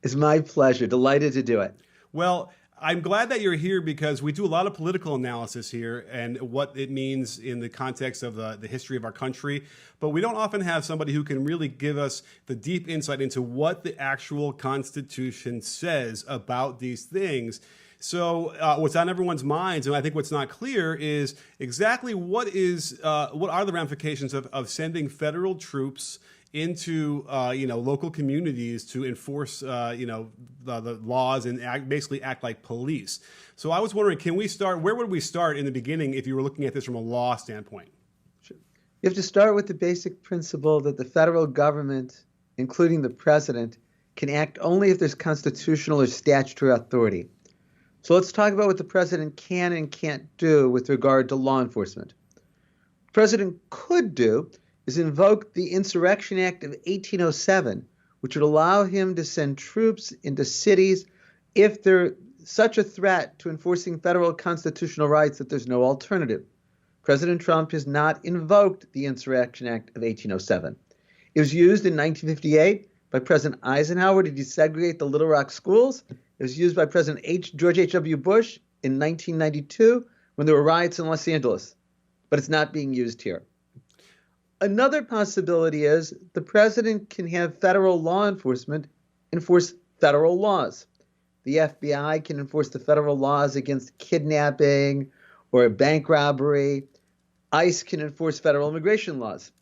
It's my pleasure. Delighted to do it. Well, I'm glad that you're here because we do a lot of political analysis here and what it means in the context of the history of our country. But we don't often have somebody who can really give us the deep insight into what the actual Constitution says about these things. So what's on everyone's minds, and I think what's not clear, is exactly what are the ramifications of sending federal troops into local communities to enforce the laws and basically act like police. So I was wondering, where would we start in the beginning if you were looking at this from a law standpoint? Sure. You have to start with the basic principle that the federal government, including the president, can act only if there's constitutional or statutory authority. So let's talk about what the president can and can't do with regard to law enforcement. The president could do is invoke the Insurrection Act of 1807, which would allow him to send troops into cities if they're such a threat to enforcing federal constitutional rights that there's no alternative. President Trump has not invoked the Insurrection Act of 1807. It was used in 1958 by President Eisenhower to desegregate the Little Rock schools. It was used by President George H.W. Bush in 1992 when there were riots in Los Angeles. But it's not being used here. Another possibility is the president can have federal law enforcement enforce federal laws. The FBI can enforce the federal laws against kidnapping or bank robbery. ICE can enforce federal immigration laws.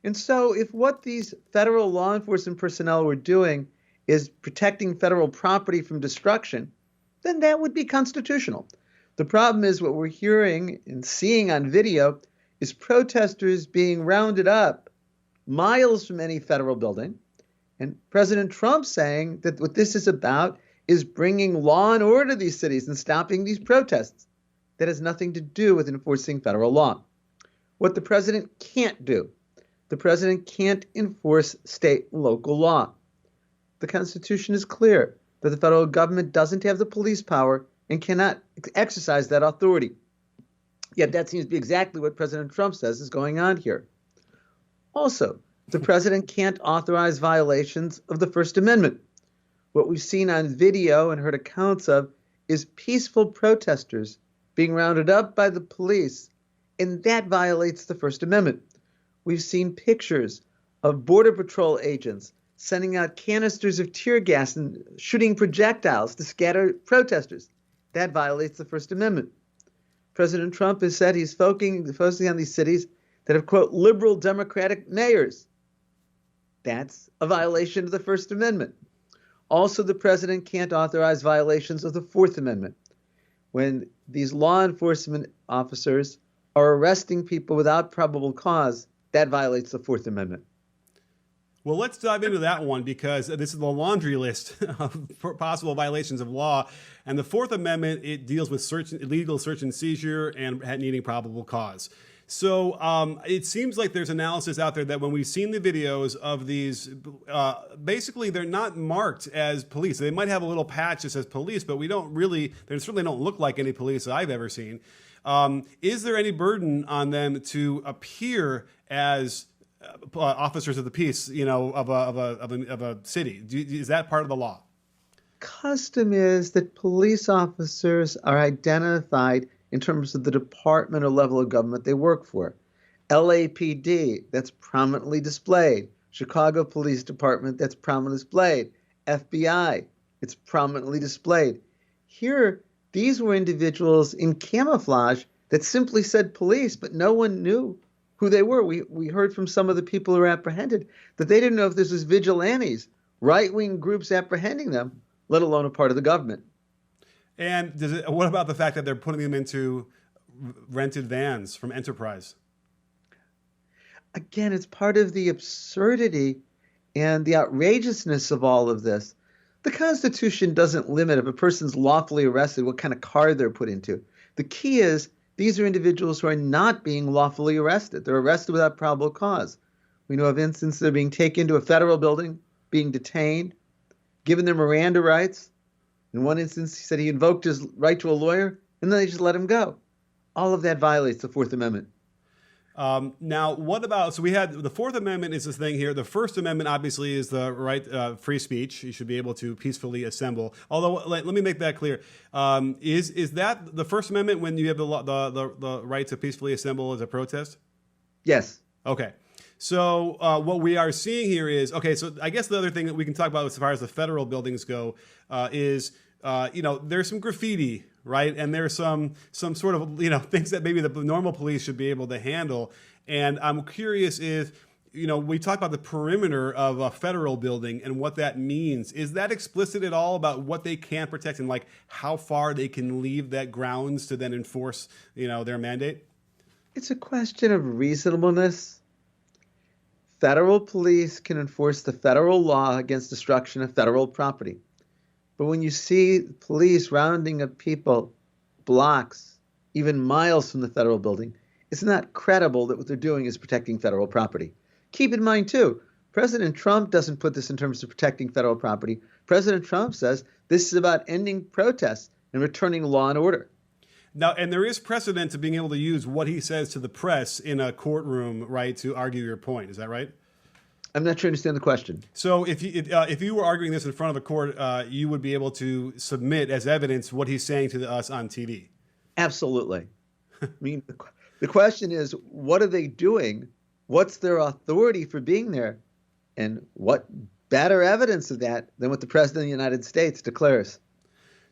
And so if what these federal law enforcement personnel were doing is protecting federal property from destruction, then that would be constitutional. The problem is what we're hearing and seeing on video is protesters being rounded up miles from any federal building, and President Trump saying that what this is about is bringing law and order to these cities and stopping these protests. That has nothing to do with enforcing federal law. What the president can't do, the president can't enforce state and local law. The Constitution is clear that the federal government doesn't have the police power and cannot exercise that authority. Yet that seems to be exactly what President Trump says is going on here. Also, the president can't authorize violations of the First Amendment. What we've seen on video and heard accounts of is peaceful protesters being rounded up by the police, and that violates the First Amendment. We've seen pictures of Border Patrol agents sending out canisters of tear gas and shooting projectiles to scatter protesters. That violates the First Amendment. President Trump has said he's focusing on these cities that have, quote, liberal Democratic mayors. That's a violation of the First Amendment. Also, the president can't authorize violations of the Fourth Amendment. When these law enforcement officers are arresting people without probable cause, that violates the Fourth Amendment. Well, let's dive into that one because this is the laundry list of possible violations of law. And the Fourth Amendment, it deals with illegal search and seizure and needing probable cause. So it seems like there's analysis out there that when we've seen the videos of these, basically they're not marked as police. They might have a little patch that says police, but they certainly don't look like any police that I've ever seen. Is there any burden on them to appear as officers of the peace, of a city? Is that part of the law? Custom is that police officers are identified in terms of the department or level of government they work for. LAPD, that's prominently displayed. Chicago Police Department, that's prominently displayed. FBI, it's prominently displayed. Here, these were individuals in camouflage that simply said police, but no one knew who they were. We heard from some of the people who were apprehended that they didn't know if this was vigilantes, right-wing groups apprehending them, let alone a part of the government. And what about the fact that they're putting them into rented vans from Enterprise? Again, it's part of the absurdity and the outrageousness of all of this. The Constitution doesn't limit if a person's lawfully arrested what kind of car they're put into. The key is these are individuals who are not being lawfully arrested. They're arrested without probable cause. We know of instances they're being taken to a federal building, being detained, given their Miranda rights. In one instance, he said he invoked his right to a lawyer, and then they just let him go. All of that violates the Fourth Amendment. Now, what about, so we had the Fourth Amendment is this thing here. The First Amendment obviously is the right, free speech. You should be able to peacefully assemble. Although, let me make that clear. Is that the First Amendment when you have the right to peacefully assemble as a protest? Yes. Okay. So what we are seeing here is, okay, so I guess the other thing that we can talk about as far as the federal buildings go is, there's some graffiti, right? And there's some sort of, things that maybe the normal police should be able to handle. And I'm curious if, we talk about the perimeter of a federal building and what that means. Is that explicit at all about what they can protect and like how far they can leave that grounds to then enforce, their mandate? It's a question of reasonableness. Federal police can enforce the federal law against destruction of federal property. But when you see police rounding up people blocks, even miles from the federal building, it's not credible that what they're doing is protecting federal property. Keep in mind, too, President Trump doesn't put this in terms of protecting federal property. President Trump says this is about ending protests and returning law and order. Now, and there is precedent to being able to use what he says to the press in a courtroom, right, to argue your point. Is that right? I'm not sure I understand the question. So if you were arguing this in front of a court, you would be able to submit as evidence what he's saying to us on TV? Absolutely. I mean, the question is, what are they doing? What's their authority for being there? And what better evidence of that than what the President of the United States declares?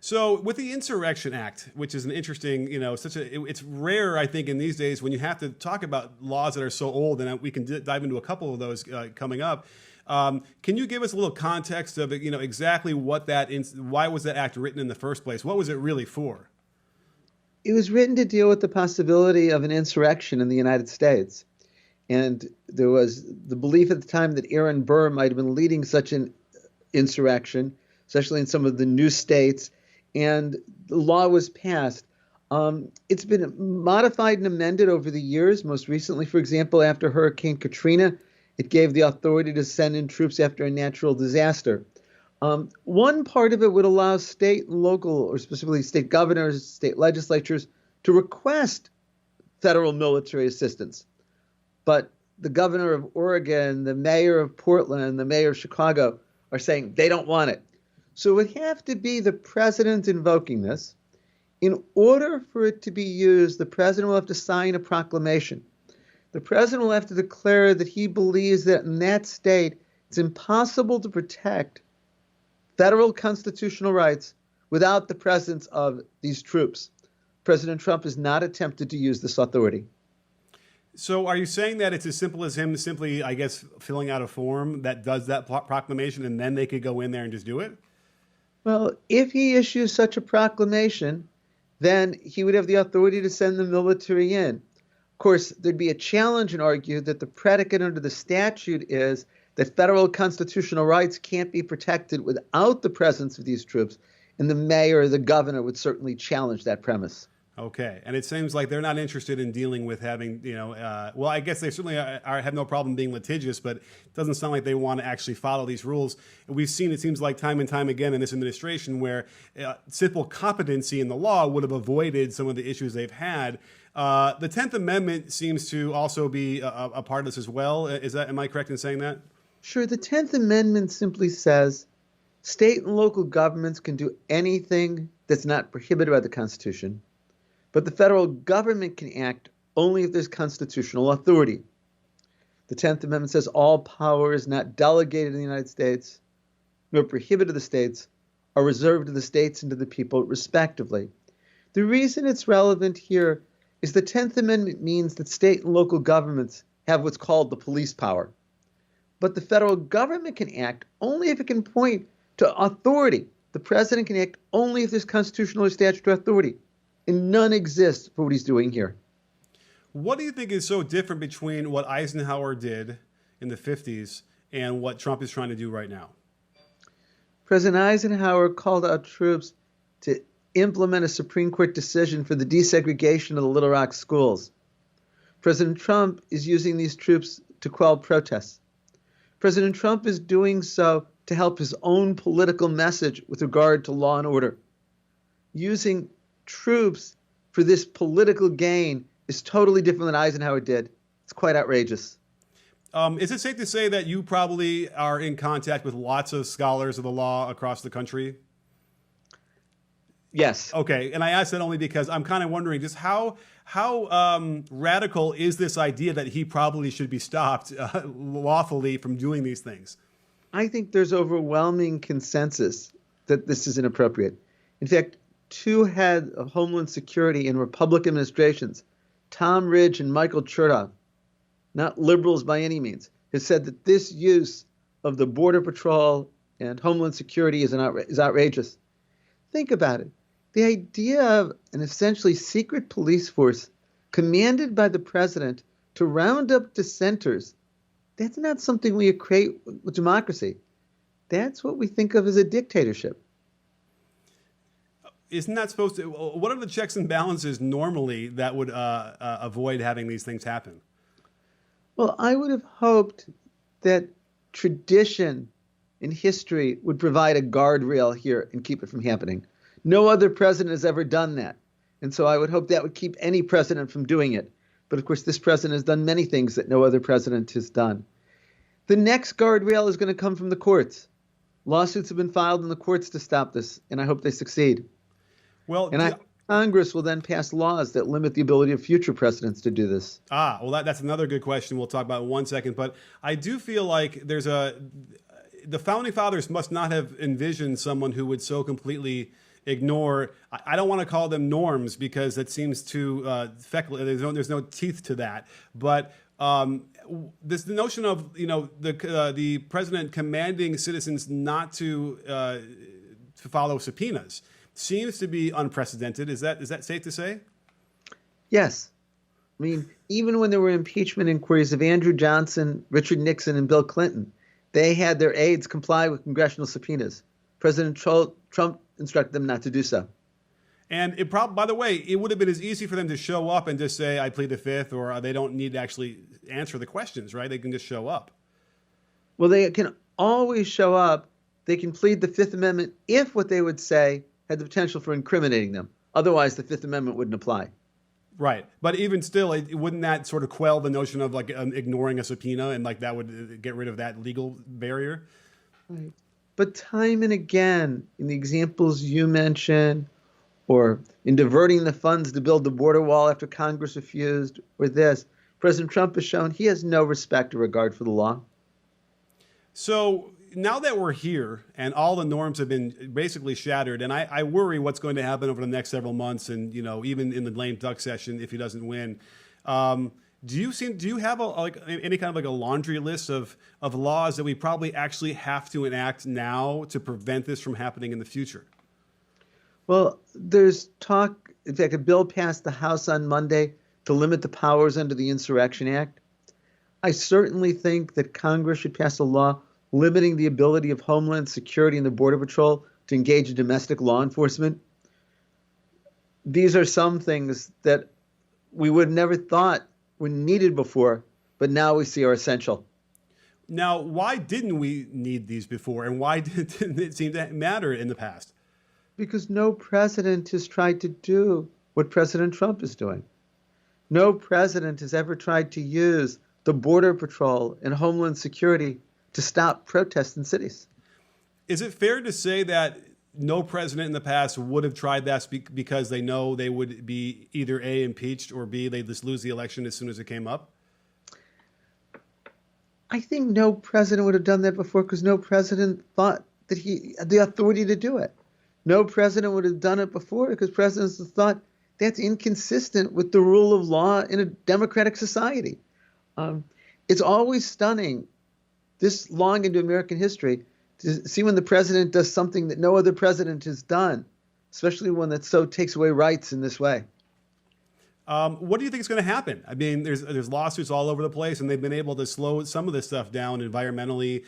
So with the Insurrection Act, which is an interesting, it's rare, I think, in these days when you have to talk about laws that are so old, and we can dive into a couple of those coming up. Can you give us a little context of, exactly what why was that act written in the first place? What was it really for? It was written to deal with the possibility of an insurrection in the United States. And there was the belief at the time that Aaron Burr might have been leading such an insurrection, especially in some of the new states. And the law was passed. It's been modified and amended over the years. Most recently, for example, after Hurricane Katrina, it gave the authority to send in troops after a natural disaster. One part of it would allow state and local, or specifically state governors, state legislatures, to request federal military assistance. But the governor of Oregon, the mayor of Portland, the mayor of Chicago are saying they don't want it. So it would have to be the president invoking this. In order for it to be used, the president will have to sign a proclamation. The president will have to declare that he believes that in that state it's impossible to protect federal constitutional rights without the presence of these troops. President Trump has not attempted to use this authority. So are you saying that it's as simple as him simply, I guess, filling out a form that does that proclamation and then they could go in there and just do it? Well, if he issues such a proclamation, then he would have the authority to send the military in. Of course, there'd be a challenge and argue that the predicate under the statute is that federal constitutional rights can't be protected without the presence of these troops, and the mayor or the governor would certainly challenge that premise. Okay, and it seems like they're not interested in dealing with having, well, I guess they certainly have no problem being litigious, but it doesn't sound like they want to actually follow these rules. And we've seen, it seems like time and time again in this administration where simple competency in the law would have avoided some of the issues they've had. The 10th Amendment seems to also be a part of this as well. Am I correct in saying that? Sure. The 10th Amendment simply says state and local governments can do anything that's not prohibited by the Constitution, but the federal government can act only if there's constitutional authority. The 10th Amendment says all power is not delegated in the United States, nor prohibited to the states, are reserved to the states and to the people respectively. The reason it's relevant here is the 10th Amendment means that state and local governments have what's called the police power. But the federal government can act only if it can point to authority. The president can act only if there's constitutional or statutory authority. And none exists for what he's doing here. What do you think is so different between what Eisenhower did in the 50s and what Trump is trying to do right now? President Eisenhower called out troops to implement a Supreme Court decision for the desegregation of the Little Rock schools. President Trump is using these troops to quell protests. President Trump is doing so to help his own political message with regard to law and order. Using troops for this political gain is totally different than Eisenhower did. It's quite outrageous. Is it safe to say that you probably are in contact with lots of scholars of the law across the country? Yes. Okay, and I ask that only because I'm kind of wondering just how radical is this idea that he probably should be stopped lawfully from doing these things? I think there's overwhelming consensus that this is inappropriate. In fact, two heads of Homeland Security in Republican administrations, Tom Ridge and Michael Chertoff, not liberals by any means, has said that this use of the Border Patrol and Homeland Security is outrageous. Think about it. The idea of an essentially secret police force commanded by the president to round up dissenters, that's not something we equate with democracy. That's what we think of as a dictatorship. Isn't that supposed to, what are the checks and balances normally that would avoid having these things happen? Well, I would have hoped that tradition and history would provide a guardrail here and keep it from happening. No other president has ever done that. And so I would hope that would keep any president from doing it. But of course, this president has done many things that no other president has done. The next guardrail is going to come from the courts. Lawsuits have been filed in the courts to stop this, and I hope they succeed. Well, and Congress will then pass laws that limit the ability of future presidents to do this. Well, that's another good question we'll talk about in 1 second. But I do feel like the Founding Fathers must not have envisioned someone who would so completely ignore, I don't want to call them norms because that seems too fecal. There's no teeth to that. But the notion of the president commanding citizens not to follow subpoenas seems to be unprecedented. Is that safe to say? Yes. I mean, even when there were impeachment inquiries of Andrew Johnson, Richard Nixon, and Bill Clinton, they had their aides comply with congressional subpoenas. President Trump instructed them not to do so. And by the way, it would have been as easy for them to show up and just say, I plead the fifth, or they don't need to actually answer the questions, right? They can just show up. Well, they can always show up. They can plead the Fifth Amendment if what they would say had the potential for incriminating them. Otherwise, the Fifth Amendment wouldn't apply. Right. But even still, wouldn't that sort of quell the notion of ignoring a subpoena and that would get rid of that legal barrier? Right. But time and again, in the examples you mentioned, or in diverting the funds to build the border wall after Congress refused, or this, President Trump has shown he has no respect or regard for the law. So now that we're here and all the norms have been basically shattered, and I worry what's going to happen over the next several months, and even in the lame duck session if he doesn't win. Do you have any kind of a laundry list of laws that we probably actually have to enact now to prevent this from happening in the future? Well, there's talk, in fact, a bill passed the House on Monday to limit the powers under the Insurrection Act. I certainly think that Congress should pass a law limiting the ability of Homeland Security and the Border Patrol to engage in domestic law enforcement. These are some things that we would have never thought were needed before, but now we see are essential. Now, why didn't we need these before, and why didn't it seem to matter in the past? Because no president has tried to do what President Trump is doing. No president has ever tried to use the Border Patrol and Homeland Security to stop protests in cities. Is it fair to say that no president in the past would have tried that because they know they would be either A, impeached, or B, they'd just lose the election as soon as it came up? I think no president would have done that before because no president thought that he had the authority to do it. No president would have done it before because presidents thought that's inconsistent with the rule of law in a democratic society. It's always stunning, this long into American history, to see when the president does something that no other president has done, especially one that so takes away rights in this way. What do you think is going to happen? I mean, there's lawsuits all over the place, and they've been able to slow some of this stuff down environmentally.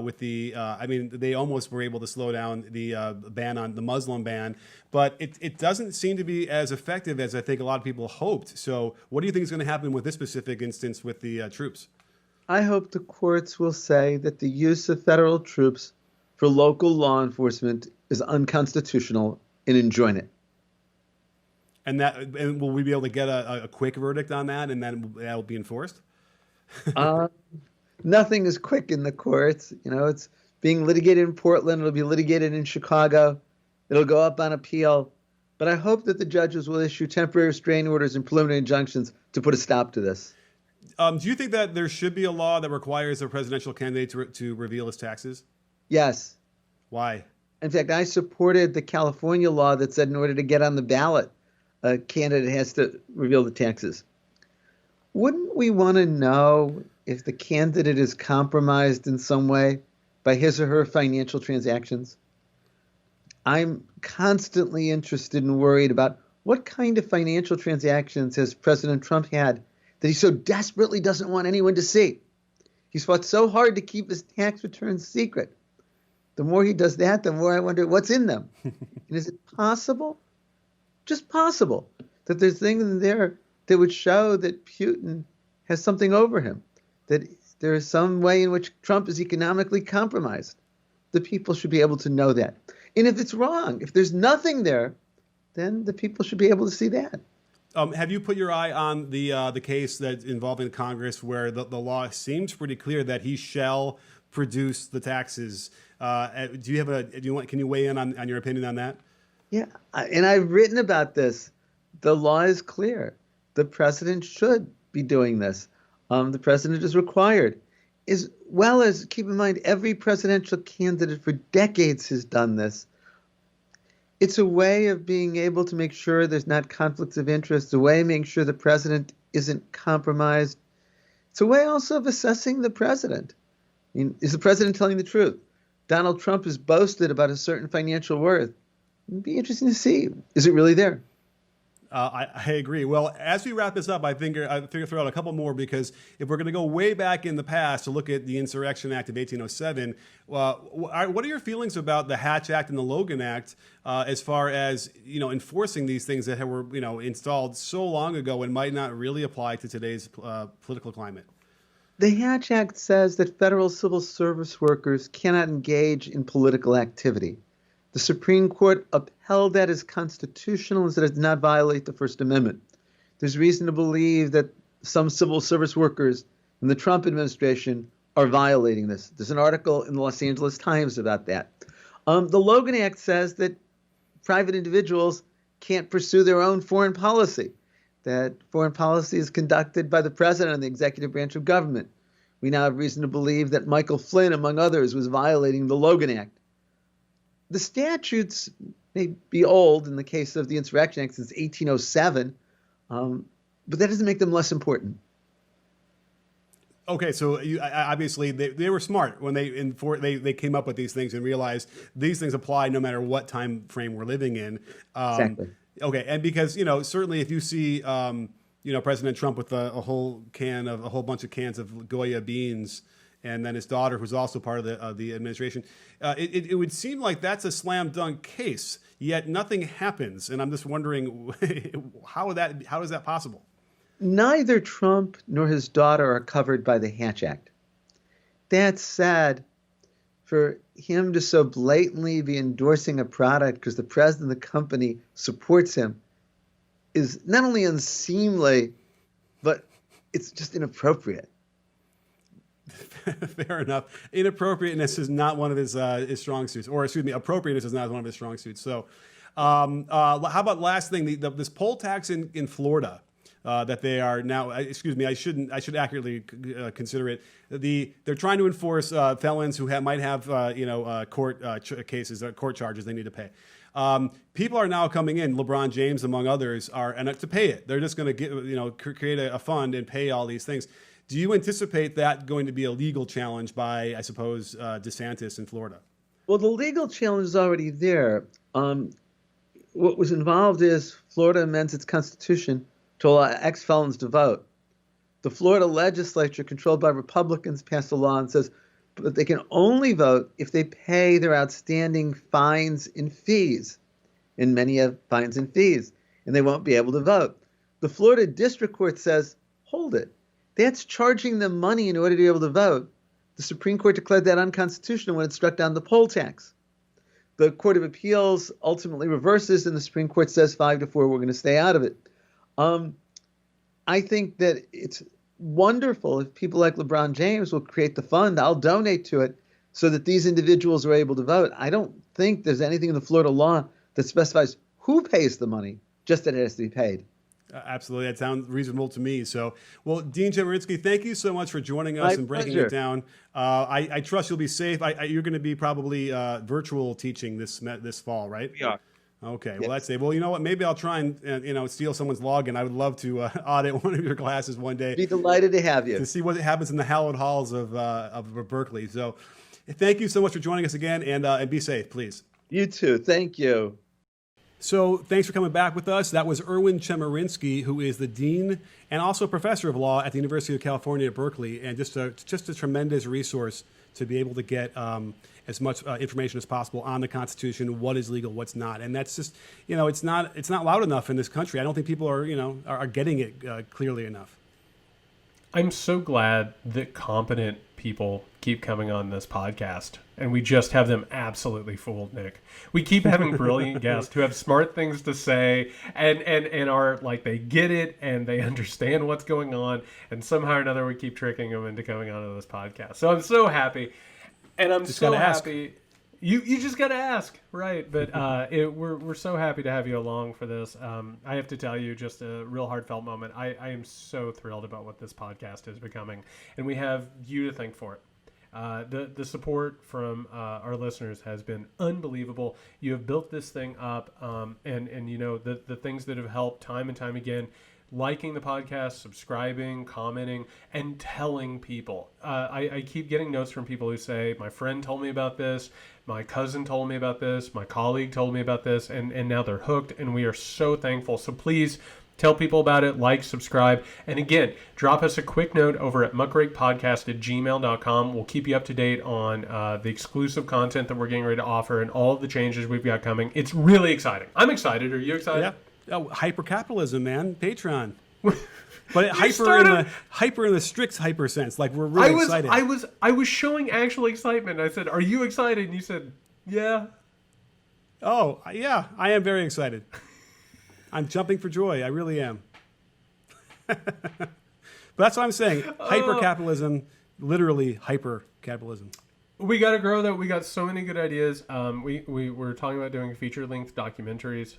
With the, I mean, they almost were able to slow down the ban on the Muslim ban, but it doesn't seem to be as effective as I think a lot of people hoped. So, what do you think is going to happen with this specific instance with the troops? I hope the courts will say that the use of federal troops for local law enforcement is unconstitutional and enjoin it. And will we be able to get a quick verdict on that, and then that'll be enforced? Nothing is quick in the courts. You know, it's being litigated in Portland. It'll be litigated in Chicago. It'll go up on appeal. But I hope that the judges will issue temporary restraining orders and preliminary injunctions to put a stop to this. Do you think that there should be a law that requires a presidential candidate to reveal his taxes? Yes. Why? In fact, I supported the California law that said in order to get on the ballot, a candidate has to reveal the taxes. Wouldn't we want to know if the candidate is compromised in some way by his or her financial transactions? I'm constantly interested and worried about what kind of financial transactions has President Trump had that he so desperately doesn't want anyone to see. He's fought so hard to keep his tax returns secret. The more he does that, the more I wonder what's in them. And is it possible, just possible, that there's things in there that would show that Putin has something over him, that there is some way in which Trump is economically compromised? The people should be able to know that. And if it's wrong, if there's nothing there, then the people should be able to see that. Have you put your eye on the case that's involving Congress where the law seems pretty clear that he shall produce the taxes? Can you weigh in on your opinion on that? Yeah, and I've written about this. The law is clear. The president should be doing this. The president is required, as well as, keep in mind, every presidential candidate for decades has done this. It's a way of being able to make sure there's not conflicts of interest, a way of making sure the president isn't compromised. It's a way also of assessing the president. I mean, is the president telling the truth? Donald Trump has boasted about a certain financial worth. It'd be interesting to see. Is it really there? I agree. Well, as we wrap this up, I figure throw out a couple more, because if we're going to go way back in the past to look at the Insurrection Act of 1807, what are your feelings about the Hatch Act and the Logan Act as far as enforcing these things that were installed so long ago and might not really apply to today's political climate? The Hatch Act says that federal civil service workers cannot engage in political activity. The Supreme Court upheld that as constitutional and said it did not violate the First Amendment. There's reason to believe that some civil service workers in the Trump administration are violating this. There's an article in the Los Angeles Times about that. The Logan Act says that private individuals can't pursue their own foreign policy, that foreign policy is conducted by the president and the executive branch of government. We now have reason to believe that Michael Flynn, among others, was violating the Logan Act. The statutes may be old in the case of the Insurrection Act since 1807, but that doesn't make them less important. Okay, so obviously they were smart when they came up with these things and realized these things apply no matter what time frame we're living in. Exactly. Okay, and because certainly if you see President Trump with a whole bunch of cans of Goya beans, and then his daughter, who's also part of the administration, it would seem like that's a slam dunk case. Yet nothing happens, and I'm just wondering how is that possible? Neither Trump nor his daughter are covered by the Hatch Act. That said, for him to so blatantly be endorsing a product because the president of the company supports him is not only unseemly, but it's just inappropriate. Fair enough. Inappropriateness is not one of his strong suits, or excuse me, appropriateness is not one of his strong suits. So, how about last thing? This poll tax in Florida that they are now. Excuse me, I should accurately consider it. They're trying to enforce felons who might have court cases, court charges they need to pay. People are now coming in. LeBron James, among others, and to pay it. They're just going to create a fund and pay all these things. Do you anticipate that going to be a legal challenge by, I suppose, DeSantis in Florida? Well, the legal challenge is already there. What was involved is Florida amends its constitution to allow ex-felons to vote. The Florida legislature, controlled by Republicans, passed a law and says that they can only vote if they pay their outstanding fines and fees. And many have fines and fees, and they won't be able to vote. The Florida District Court says, hold it. That's charging them money in order to be able to vote. The Supreme Court declared that unconstitutional when it struck down the poll tax. The Court of Appeals ultimately reverses, and the Supreme Court says 5-4, we're going to stay out of it. I think that it's wonderful if people like LeBron James will create the fund. I'll donate to it so that these individuals are able to vote. I don't think there's anything in the Florida law that specifies who pays the money, just that it has to be paid. Absolutely. That sounds reasonable to me. So, well, Dean Chemerinsky, thank you so much for joining us and breaking it down. I trust you'll be safe. You're going to be probably virtual teaching this fall, right? We are. Okay. Well, that's it. Well, you know what? Maybe I'll try and steal someone's login. I would love to audit one of your classes one day. Be delighted to have you. To see what happens in the hallowed halls of Berkeley. So, thank you so much for joining us again, and be safe, please. You too. Thank you. So thanks for coming back with us. That was Erwin Chemerinsky, who is the dean and also professor of law at the University of California at Berkeley, and just a tremendous resource to be able to get as much information as possible on the Constitution, what is legal, what's not, and that's just it's not loud enough in this country. I don't think people are getting it clearly enough. I'm so glad that competent people keep coming on this podcast, and we just have them absolutely fooled, Nick. We keep having brilliant guests who have smart things to say and are like, they get it and they understand what's going on, and somehow or another we keep tricking them into coming onto this podcast. So I'm so happy, and I'm so happy. You just got to ask, right? But we're so happy to have you along for this. I have to tell you, just a real heartfelt moment. I am so thrilled about what this podcast is becoming, and we have you to thank for it. The support from our listeners has been unbelievable. You have built this thing up, and the things that have helped time and time again. Liking the podcast, subscribing, commenting, and telling people. I keep getting notes from people who say, my friend told me about this, my cousin told me about this, my colleague told me about this, and now they're hooked, and we are so thankful. So please tell people about it, like, subscribe, and again, drop us a quick note over at muckrakepodcast@gmail.com. We'll keep you up to date on the exclusive content that we're getting ready to offer and all of the changes we've got coming. It's really exciting. I'm excited. Are you excited? Yeah. Oh, hypercapitalism, man. Patreon. But hyper in the strict hyper sense. Like, we're really excited. I was showing actual excitement. I said, "Are you excited?" And you said, "Yeah." Oh, yeah. I am very excited. I'm jumping for joy. I really am. But that's what I'm saying. Hypercapitalism, literally hypercapitalism. We got to grow, though. We got so many good ideas. We're talking about doing feature-length documentaries.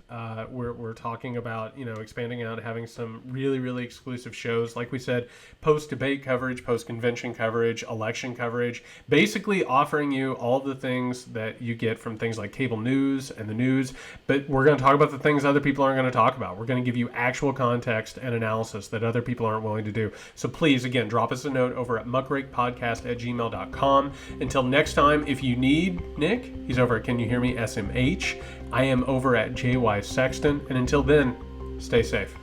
We're talking about, expanding out, having some really, really exclusive shows. Like we said, post-debate coverage, post-convention coverage, election coverage. Basically offering you all the things that you get from things like cable news and the news. But we're going to talk about the things other people aren't going to talk about. We're going to give you actual context and analysis that other people aren't willing to do. So please, again, drop us a note over at muckrakepodcast@gmail.com. Until next time, if you need Nick, he's over at Can You Hear Me SMH. I am over at JY Sexton. And until then, stay safe.